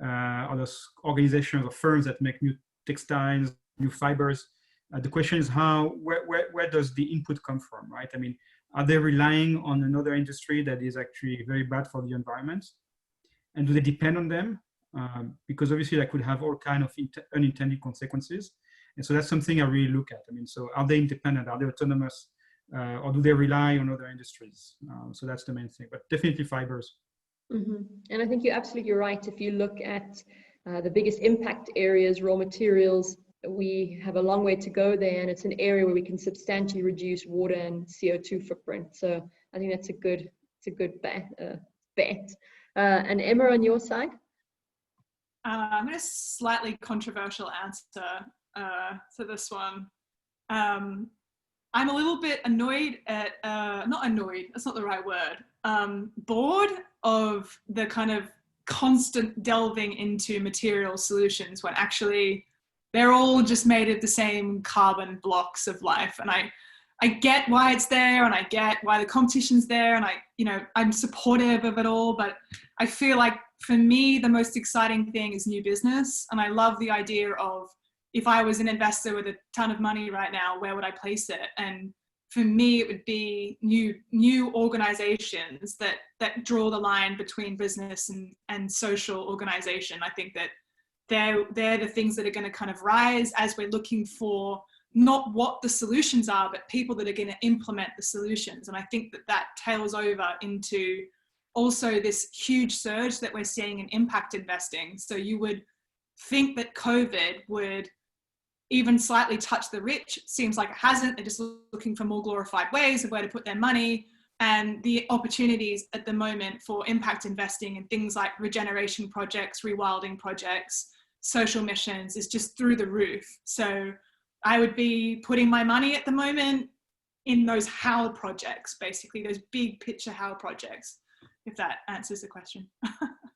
or those organizations or firms that make new textiles, new fibers, the question is where does the input come from, right? I mean, are they relying on another industry that is actually very bad for the environment? And do they depend on them? Because obviously that could have all kinds of unintended consequences. And so that's something I really look at. I mean, so are they independent? Are they autonomous? Or do they rely on other industries? So that's the main thing, but definitely fibers. Mm-hmm. And I think you're absolutely right. If you look at the biggest impact areas, raw materials, we have a long way to go there. And it's an area where we can substantially reduce water and CO2 footprint. So I think that's a good bet. And Emma, on your side? I'm going to slightly controversial answer to this one. I'm a little bit annoyed at, not annoyed, that's not the right word, bored of the kind of constant delving into material solutions when actually they're all just made of the same carbon blocks of life. And I get why it's there and I get why the competition's there and I'm supportive of it all, but I feel like for me, the most exciting thing is new business. And I love the idea of if I was an investor with a ton of money right now, where would I place it? And for me, it would be new organizations that draw the line between business and social organization. I think that they're the things that are going to kind of rise as we're looking for not what the solutions are, but people that are going to implement the solutions. And I think that tails over into also this huge surge that we're seeing in impact investing. So you would think that COVID would even slightly touched the rich. Seems like it hasn't. They're just looking for more glorified ways of where to put their money. And the opportunities at the moment for impact investing in things like regeneration projects, rewilding projects, social missions is just through the roof. So I would be putting my money at the moment in those how projects, basically, those big picture how projects, if that answers the question.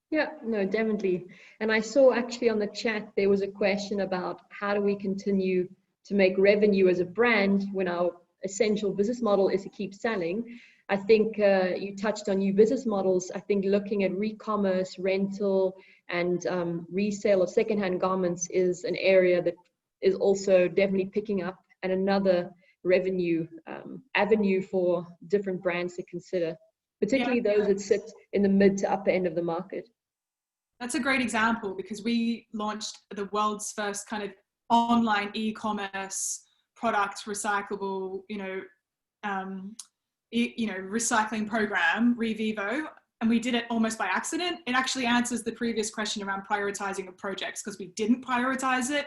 Yeah, no, definitely. And I saw actually on the chat, there was a question about how do we continue to make revenue as a brand when our essential business model is to keep selling. I think you touched on new business models. I think looking at re-commerce, rental, and resale of secondhand garments is an area that is also definitely picking up, and another revenue avenue for different brands to consider, particularly those that sit in the mid to upper end of the market. That's a great example, because we launched the world's first kind of online e-commerce product recyclable, recycling program, Revivo, and we did it almost by accident. It actually answers the previous question around prioritizing of projects, because we didn't prioritize it.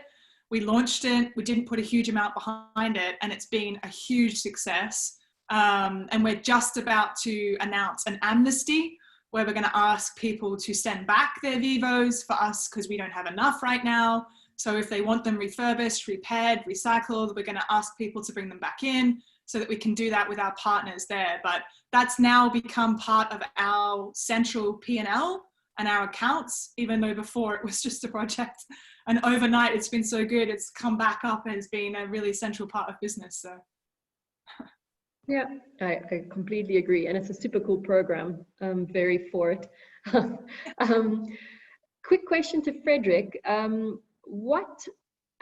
We launched it, we didn't put a huge amount behind it, and it's been a huge success. And we're just about to announce an amnesty where we're going to ask people to send back their Vivos for us, because we don't have enough right now. So if they want them refurbished, repaired, recycled, we're going to ask people to bring them back in so that we can do that with our partners there. But that's now become part of our central P&L and our accounts, even though before it was just a project. And overnight, it's been so good, it's come back up and it's been a really central part of business. So. Yeah, I completely agree. And it's a super cool program. I'm very for it. Quick question to Frédéric.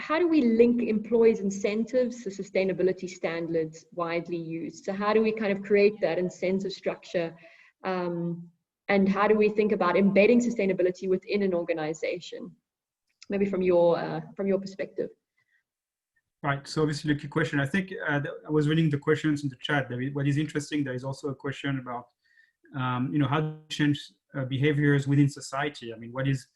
How do we link employees' incentives to sustainability standards widely used? So how do we kind of create that incentive structure? And how do we think about embedding sustainability within an organization? Maybe from your perspective. Right. So obviously a key question. I think I was reading the questions in the chat. What is interesting, there is also a question about, how to change behaviors within society. I mean, what is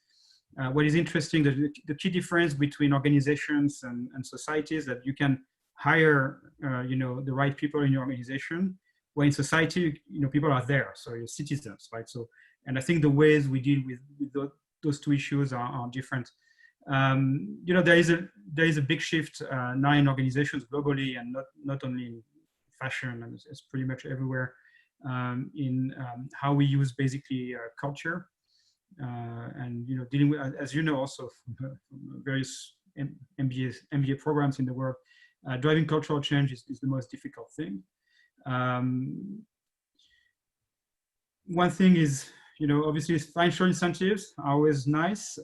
interesting, the key difference between organizations and societies, that you can hire, the right people in your organization. Where in society, people are there, so you're citizens, right? So, and I think the ways we deal with those two issues are different. There is a big shift now in organizations globally, and not only in fashion, and it's pretty much everywhere, in how we use basically culture, and dealing with, as you know, also from various MBA programs in the world, driving cultural change is the most difficult thing. One thing is, obviously financial incentives are always nice.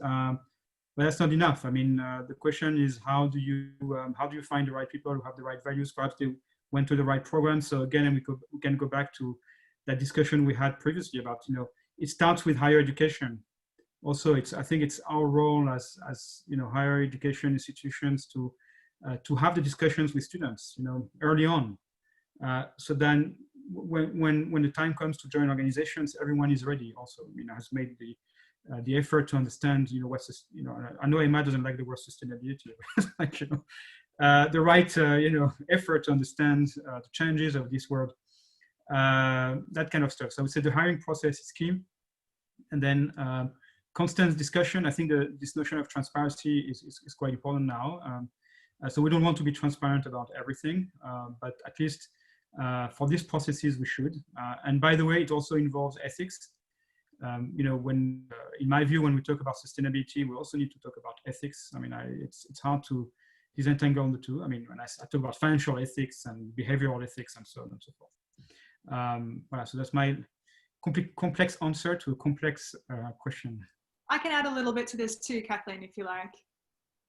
But that's not enough. I mean, the question is, how do you find the right people who have the right values? Perhaps they went to the right program. So again, we can go back to that discussion we had previously about, it starts with higher education. Also, I think it's our role as higher education institutions to have the discussions with students, early on. So then when the time comes to join organizations, everyone is ready. Also, has made the effort to understand, what's, I know Emma doesn't like the word sustainability, like, the right, effort to understand the changes of this world, that kind of stuff. So I would say the hiring process is key. And then constant discussion. I think this notion of transparency is quite important now. So we don't want to be transparent about everything, but at least for these processes we should. And by the way, it also involves ethics. When, in my view, when we talk about sustainability, we also need to talk about ethics. I mean, it's hard to disentangle the two. I mean, when I talk about financial ethics and behavioral ethics and so on and so forth. So that's my complex answer to a complex question. I can add a little bit to this too, Kathleen, if you like.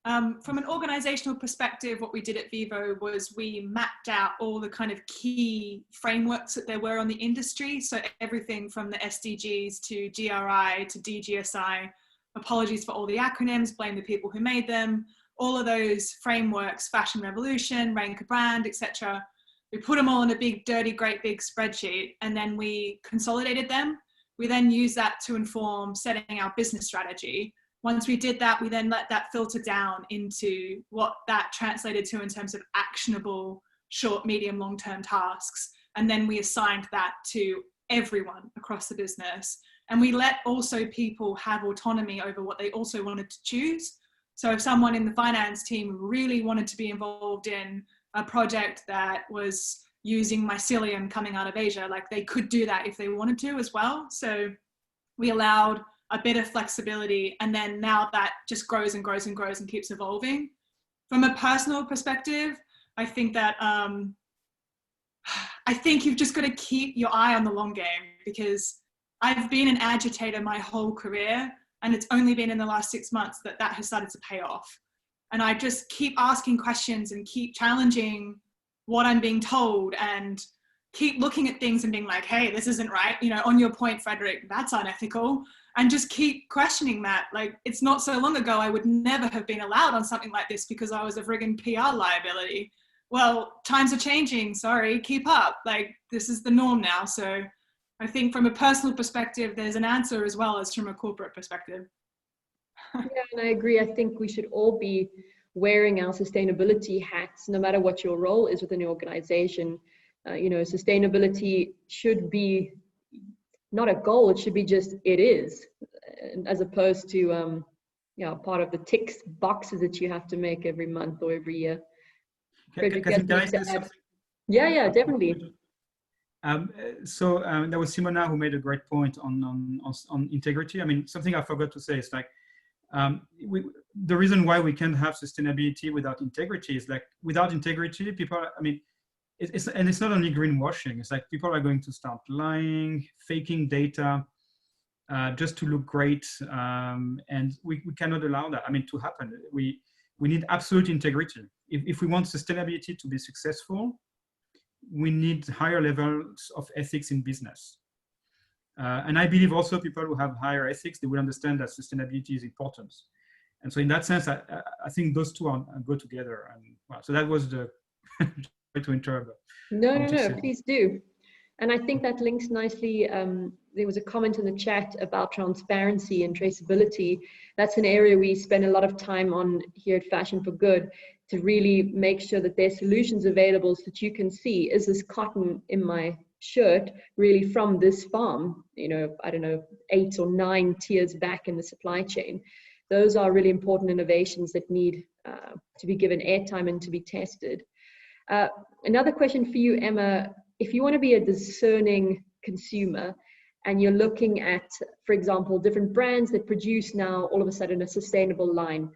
From an organizational perspective, what we did at Vivo was we mapped out all the kind of key frameworks that there were on the industry. So everything from the SDGs to GRI to DGSI, apologies for all the acronyms, blame the people who made them, all of those frameworks, Fashion Revolution, Rank a Brand, etc. We put them all in a big, dirty, great big spreadsheet, and then we consolidated them. We then used that to inform setting our business strategy, Once we did that, we then let that filter down into what that translated to in terms of actionable short, medium, long-term tasks. And then we assigned that to everyone across the business. And we let also people have autonomy over what they also wanted to choose. So if someone in the finance team really wanted to be involved in a project that was using mycelium coming out of Asia, like they could do that if they wanted to as well. So we allowed a bit of flexibility, and then now that just grows and grows and grows and keeps evolving. From a personal perspective, I think that I think you've just got to keep your eye on the long game, because I've been an agitator my whole career, and it's only been in the last 6 months that that has started to pay off. And I just keep asking questions and keep challenging what I'm being told, and keep looking at things and being like, hey, this isn't right. You know, on your point, Frédéric, that's unethical. And just keep questioning that. Like, it's not so long ago, I would never have been allowed on something like this because I was a friggin' PR liability. Well, times are changing, sorry, keep up. Like, this is the norm now. So I think from a personal perspective, there's an answer as well as from a corporate perspective. Yeah, and I agree. I think we should all be wearing our sustainability hats, no matter what your role is within the organization. You know, sustainability should be not a goal, it should be just, it is, as opposed to, you know, part of the ticks boxes that you have to make every month or every year. Frédéric, Can I say something? Yeah, definitely. So there was Simona who made a great point on integrity. I mean, something I forgot to say is like, the reason why we can't have sustainability without integrity is like, without integrity, people, I mean, it's not only greenwashing, it's like people are going to start lying, faking data, just to look great. And we cannot allow that, I mean, to happen. We need absolute integrity. If we want sustainability to be successful, we need higher levels of ethics in business. And I believe also people who have higher ethics, they will understand that sustainability is important. And so in that sense, I think those two go together. And well, so that was the to interrupt. No, please do. And I think that links nicely. There was a comment in the chat about transparency and traceability. That's an area we spend a lot of time on here at Fashion for Good, to really make sure that there's solutions available so that you can see, is this cotton in my shirt really from this farm, you know, I don't know, 8 or 9 tiers back in the supply chain. Those are really important innovations that need to be given airtime and to be tested. Another question for you, Emma, if you want to be a discerning consumer and you're looking at, for example, different brands that produce now all of a sudden a sustainable line,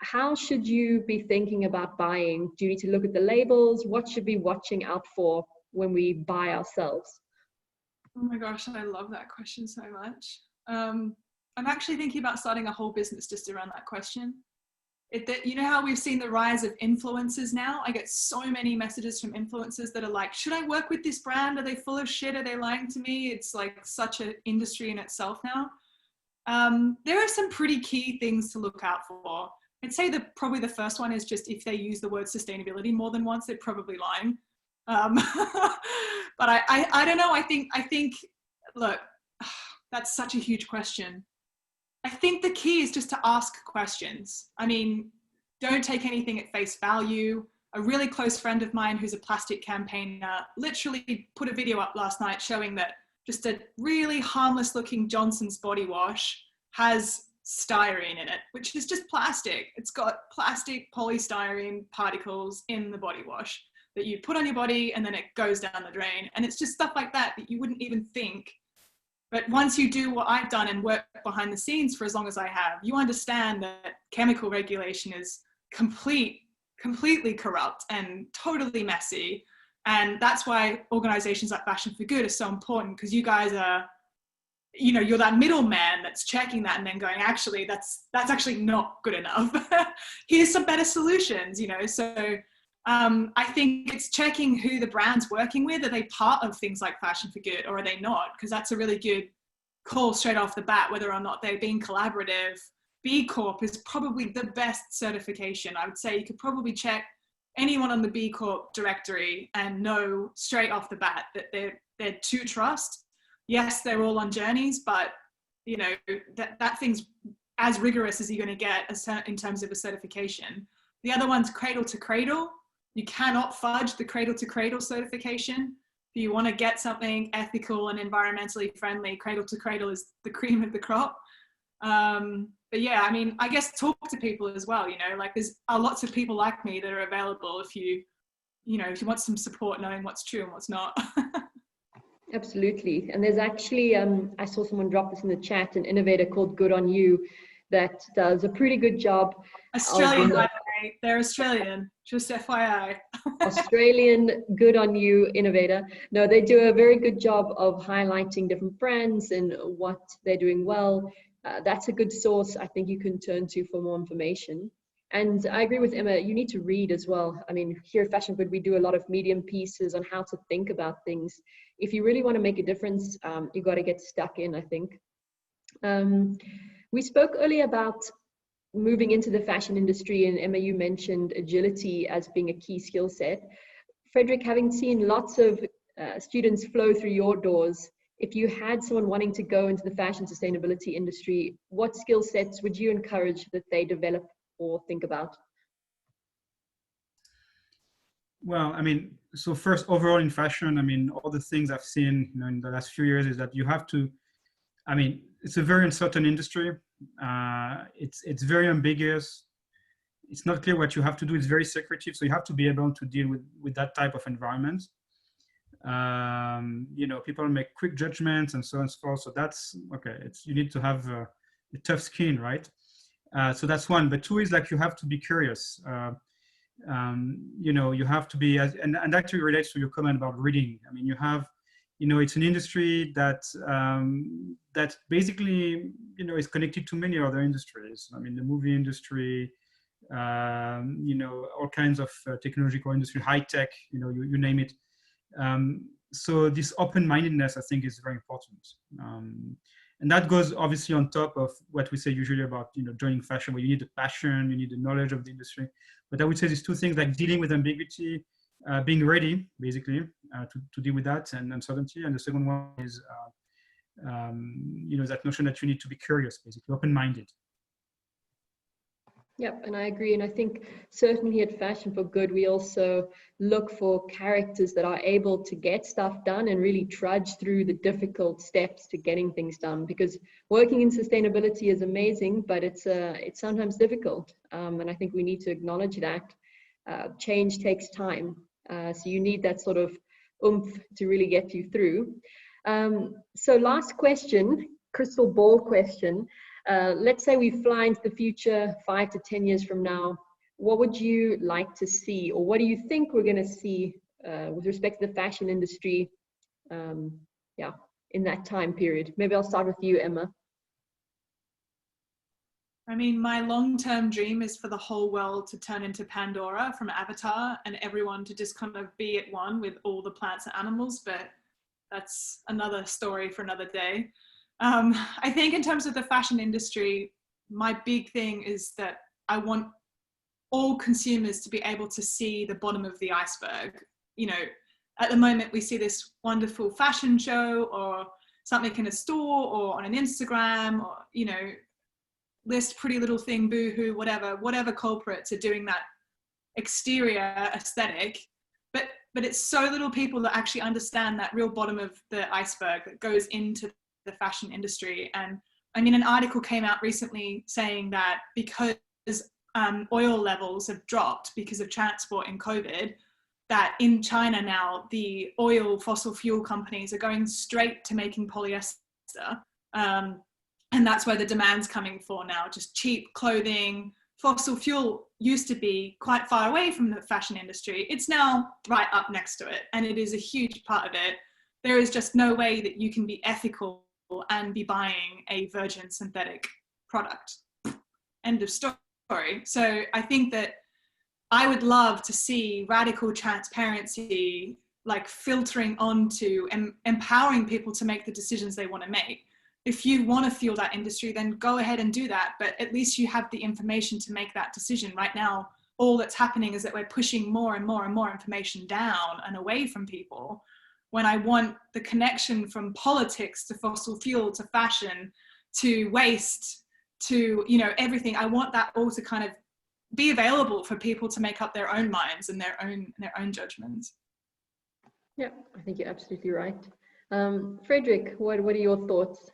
how should you be thinking about buying? Do you need to look at the labels? What should we be watching out for when we buy ourselves? Oh my gosh, I love that question so much. I'm actually thinking about starting a whole business just around that question. You know how we've seen the rise of influencers now? I get so many messages from influencers that are like, should I work with this brand? Are they full of shit? Are they lying to me? It's like such an industry in itself now. There are some pretty key things to look out for. I'd say that probably the first one is just if they use the word sustainability more than once, they're probably lying. But I don't know. I think, look, that's such a huge question. I think the key is just to ask questions. I mean, don't take anything at face value. A really close friend of mine who's a plastic campaigner literally put a video up last night showing that just a really harmless looking Johnson's body wash has styrene in it, which is just plastic. It's got plastic polystyrene particles in the body wash that you put on your body and then it goes down the drain. And it's just stuff like that that you wouldn't even think. But once you do what I've done and work behind the scenes for as long as I have, you understand that chemical regulation is completely corrupt and totally messy. And that's why organizations like Fashion for Good are so important, because you guys are, you know, you're that middleman that's checking that and then going, actually, that's actually not good enough. Here's some better solutions, you know. So I think it's checking who the brand's working with. Are they part of things like Fashion for Good or are they not? Because that's a really good call straight off the bat, whether or not they're being collaborative. B Corp is probably the best certification. I would say you could probably check anyone on the B Corp directory and know straight off the bat that they're to trust. Yes, they're all on journeys, but you know, that thing's as rigorous as you're going to get in terms of a certification. The other one's cradle to cradle. You cannot fudge the cradle to cradle certification. If you want to get something ethical and environmentally friendly, cradle to cradle is the cream of the crop. But yeah, I mean, I guess talk to people as well, you know, like there's lots of people like me that are available if you want some support knowing what's true and what's not. Absolutely. And there's actually, I saw someone drop this in the chat, an innovator called Good On You that does a pretty good job. Australian, by the way. They're Australian, just FYI. Australian Good On You innovator. No, they do a very good job of highlighting different brands and what they're doing well. That's a good source I think you can turn to for more information. And I agree with Emma, you need to read as well. I mean, here at Fashion Good, we do a lot of medium pieces on how to think about things. If you really want to make a difference, you got to get stuck in, I think. We spoke earlier about moving into the fashion industry, and Emma, you mentioned agility as being a key skill set. Frédéric, having seen lots of students flow through your doors, if you had someone wanting to go into the fashion sustainability industry, what skill sets would you encourage that they develop or think about? Well, I mean, so first, overall in fashion, I mean, all the things I've seen, you know, in the last few years is that you have to, I mean, it's a very uncertain industry. It's very ambiguous. It's not clear what you have to do. It's very secretive. So you have to be able to deal with that type of environment. You know, people make quick judgments and so on and so forth. So that's, okay, you need to have a tough skin, right? So that's one. But two is like you have to be curious. You know, you have to be, and actually relates to your comment about reading. I mean, you have, you know, it's an industry that that basically, you know, is connected to many other industries. I mean, the movie industry, you know, all kinds of technological industry, high tech, you know, you name it. So this open-mindedness, I think, is very important. And that goes obviously on top of what we say usually about, you know, joining fashion, where you need the passion, you need the knowledge of the industry. But I would say these two things, like dealing with ambiguity, being ready, basically, to deal with that and uncertainty. And the second one is, you know, that notion that you need to be curious, basically, open-minded. Yep, and I agree. And I think certainly at Fashion for Good, we also look for characters that are able to get stuff done and really trudge through the difficult steps to getting things done. Because working in sustainability is amazing, but it's sometimes difficult. And I think we need to acknowledge that change takes time. So you need that sort of oomph to really get you through. So last question, crystal ball question. Let's say we fly into the future 5 to 10 years from now. What would you like to see, or what do you think we're going to see with respect to the fashion industry, yeah, in that time period? Maybe I'll start with you, Emma. I mean, my long-term dream is for the whole world to turn into Pandora from Avatar, and everyone to just kind of be at one with all the plants and animals, but that's another story for another day. I think in terms of the fashion industry, my big thing is that I want all consumers to be able to see the bottom of the iceberg. You know, at the moment we see this wonderful fashion show or something in a store or on an Instagram, or, you know, list pretty little thing, boohoo, whatever culprits are doing that exterior aesthetic. But it's so little people that actually understand that real bottom of the iceberg that goes into the fashion industry. And I mean, an article came out recently saying that because oil levels have dropped because of transport in COVID, that in China now the oil fossil fuel companies are going straight to making polyester, and that's where the demand's coming for now, just cheap clothing. Fossil fuel used to be quite far away from the fashion industry. It's now right up next to it, and it is a huge part of it. There is just no way that you can be ethical and be buying a virgin synthetic product. End of story. So I think that I would love to see radical transparency, like filtering onto and empowering people to make the decisions they want to make. If you want to fuel that industry, then go ahead and do that. But at least you have the information to make that decision. Right now, all that's happening is that we're pushing more and more and more information down and away from people, when I want the connection from politics to fossil fuel to fashion to waste to, you know, everything. I want that all to kind of be available for people to make up their own minds and their own judgments. Yeah, I think you're absolutely right. Frédéric, what are your thoughts?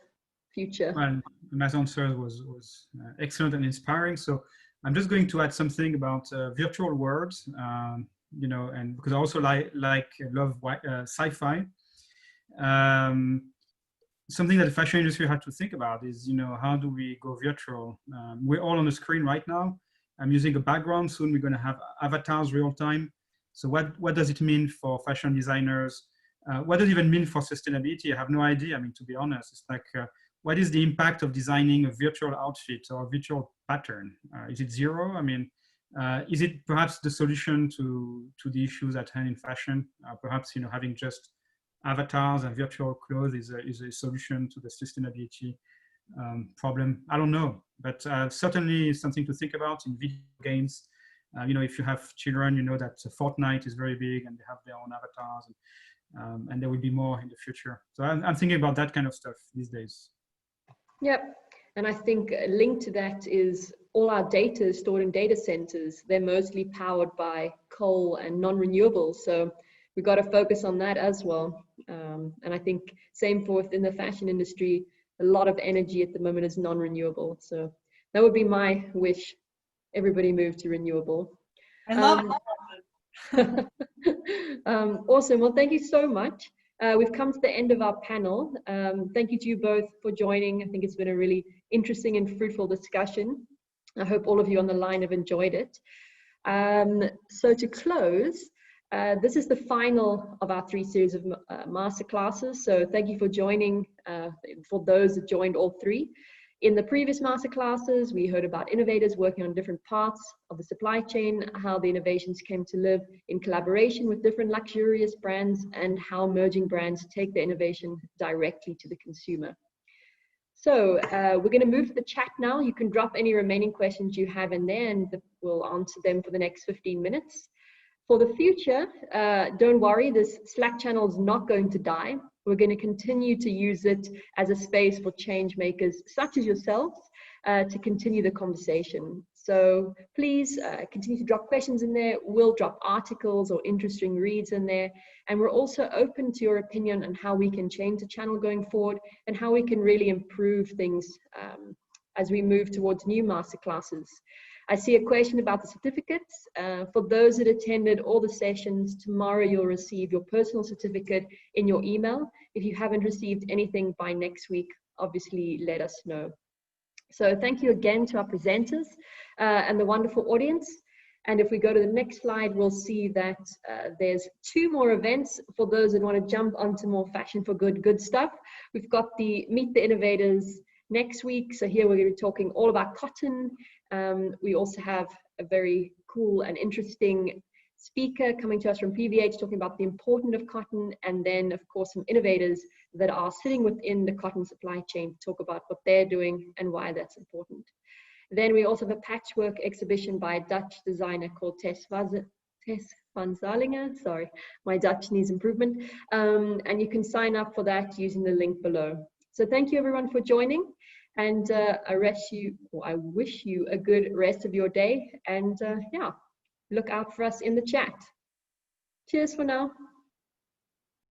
Future. Well, my answer was excellent and inspiring. So I'm just going to add something about virtual worlds, you know, and because I also love sci-fi. Something that the fashion industry had to think about is, you know, how do we go virtual? We're all on the screen right now. I'm using a background. Soon we're going to have avatars real time. So what does it mean for fashion designers? What does it even mean for sustainability? I have no idea. I mean, to be honest, it's like, what is the impact of designing a virtual outfit or a virtual pattern? Is it zero? I mean, is it perhaps the solution to the issues at hand in fashion? Perhaps, you know, having just avatars and virtual clothes is a solution to the sustainability problem. I don't know, but certainly something to think about in video games. You know, if you have children, you know that Fortnite is very big and they have their own avatars, and there will be more in the future. So I'm thinking about that kind of stuff these days. Yep, and I think a link to that is all our data is stored in data centers. They're mostly powered by coal and non-renewables, so we've got to focus on that as well. And I think same for within the fashion industry, a lot of energy at the moment is non-renewable. So that would be my wish. Everybody move to renewable. I love it. Awesome. Well, thank you so much. We've come to the end of our panel. Thank you to you both for joining. I think it's been a really interesting and fruitful discussion. I hope all of you on the line have enjoyed it. So to close, this is the final of our 3 series of masterclasses. So thank you for joining, for those that joined all 3. In the previous masterclasses, we heard about innovators working on different parts of the supply chain, how the innovations came to live in collaboration with different luxurious brands, and how emerging brands take the innovation directly to the consumer. So we're going to move to the chat now. You can drop any remaining questions you have in there, and we'll answer them for the next 15 minutes. For the future, don't worry, this Slack channel is not going to die. We're going to continue to use it as a space for change makers such as yourselves to continue the conversation. So please continue to drop questions in there. We'll drop articles or interesting reads in there. And we're also open to your opinion on how we can change the channel going forward and how we can really improve things as we move towards new masterclasses. I see a question about the certificates. For those that attended all the sessions, tomorrow you'll receive your personal certificate in your email. If you haven't received anything by next week, obviously let us know. So thank you again to our presenters and the wonderful audience. And if we go to the next slide, we'll see that there's 2 more events for those that want to jump onto more fashion for good stuff. We've got the Meet the Innovators next week. So here we're going to be talking all about cotton. We also have a very cool and interesting speaker coming to us from PVH talking about the importance of cotton, and then of course some innovators that are sitting within the cotton supply chain to talk about what they're doing and why that's important. Then we also have a patchwork exhibition by a Dutch designer called Tess van Zalingen. Sorry, my Dutch needs improvement. And you can sign up for that using the link below. So thank you everyone for joining. And I wish you a good rest of your day. And yeah, look out for us in the chat. Cheers for now.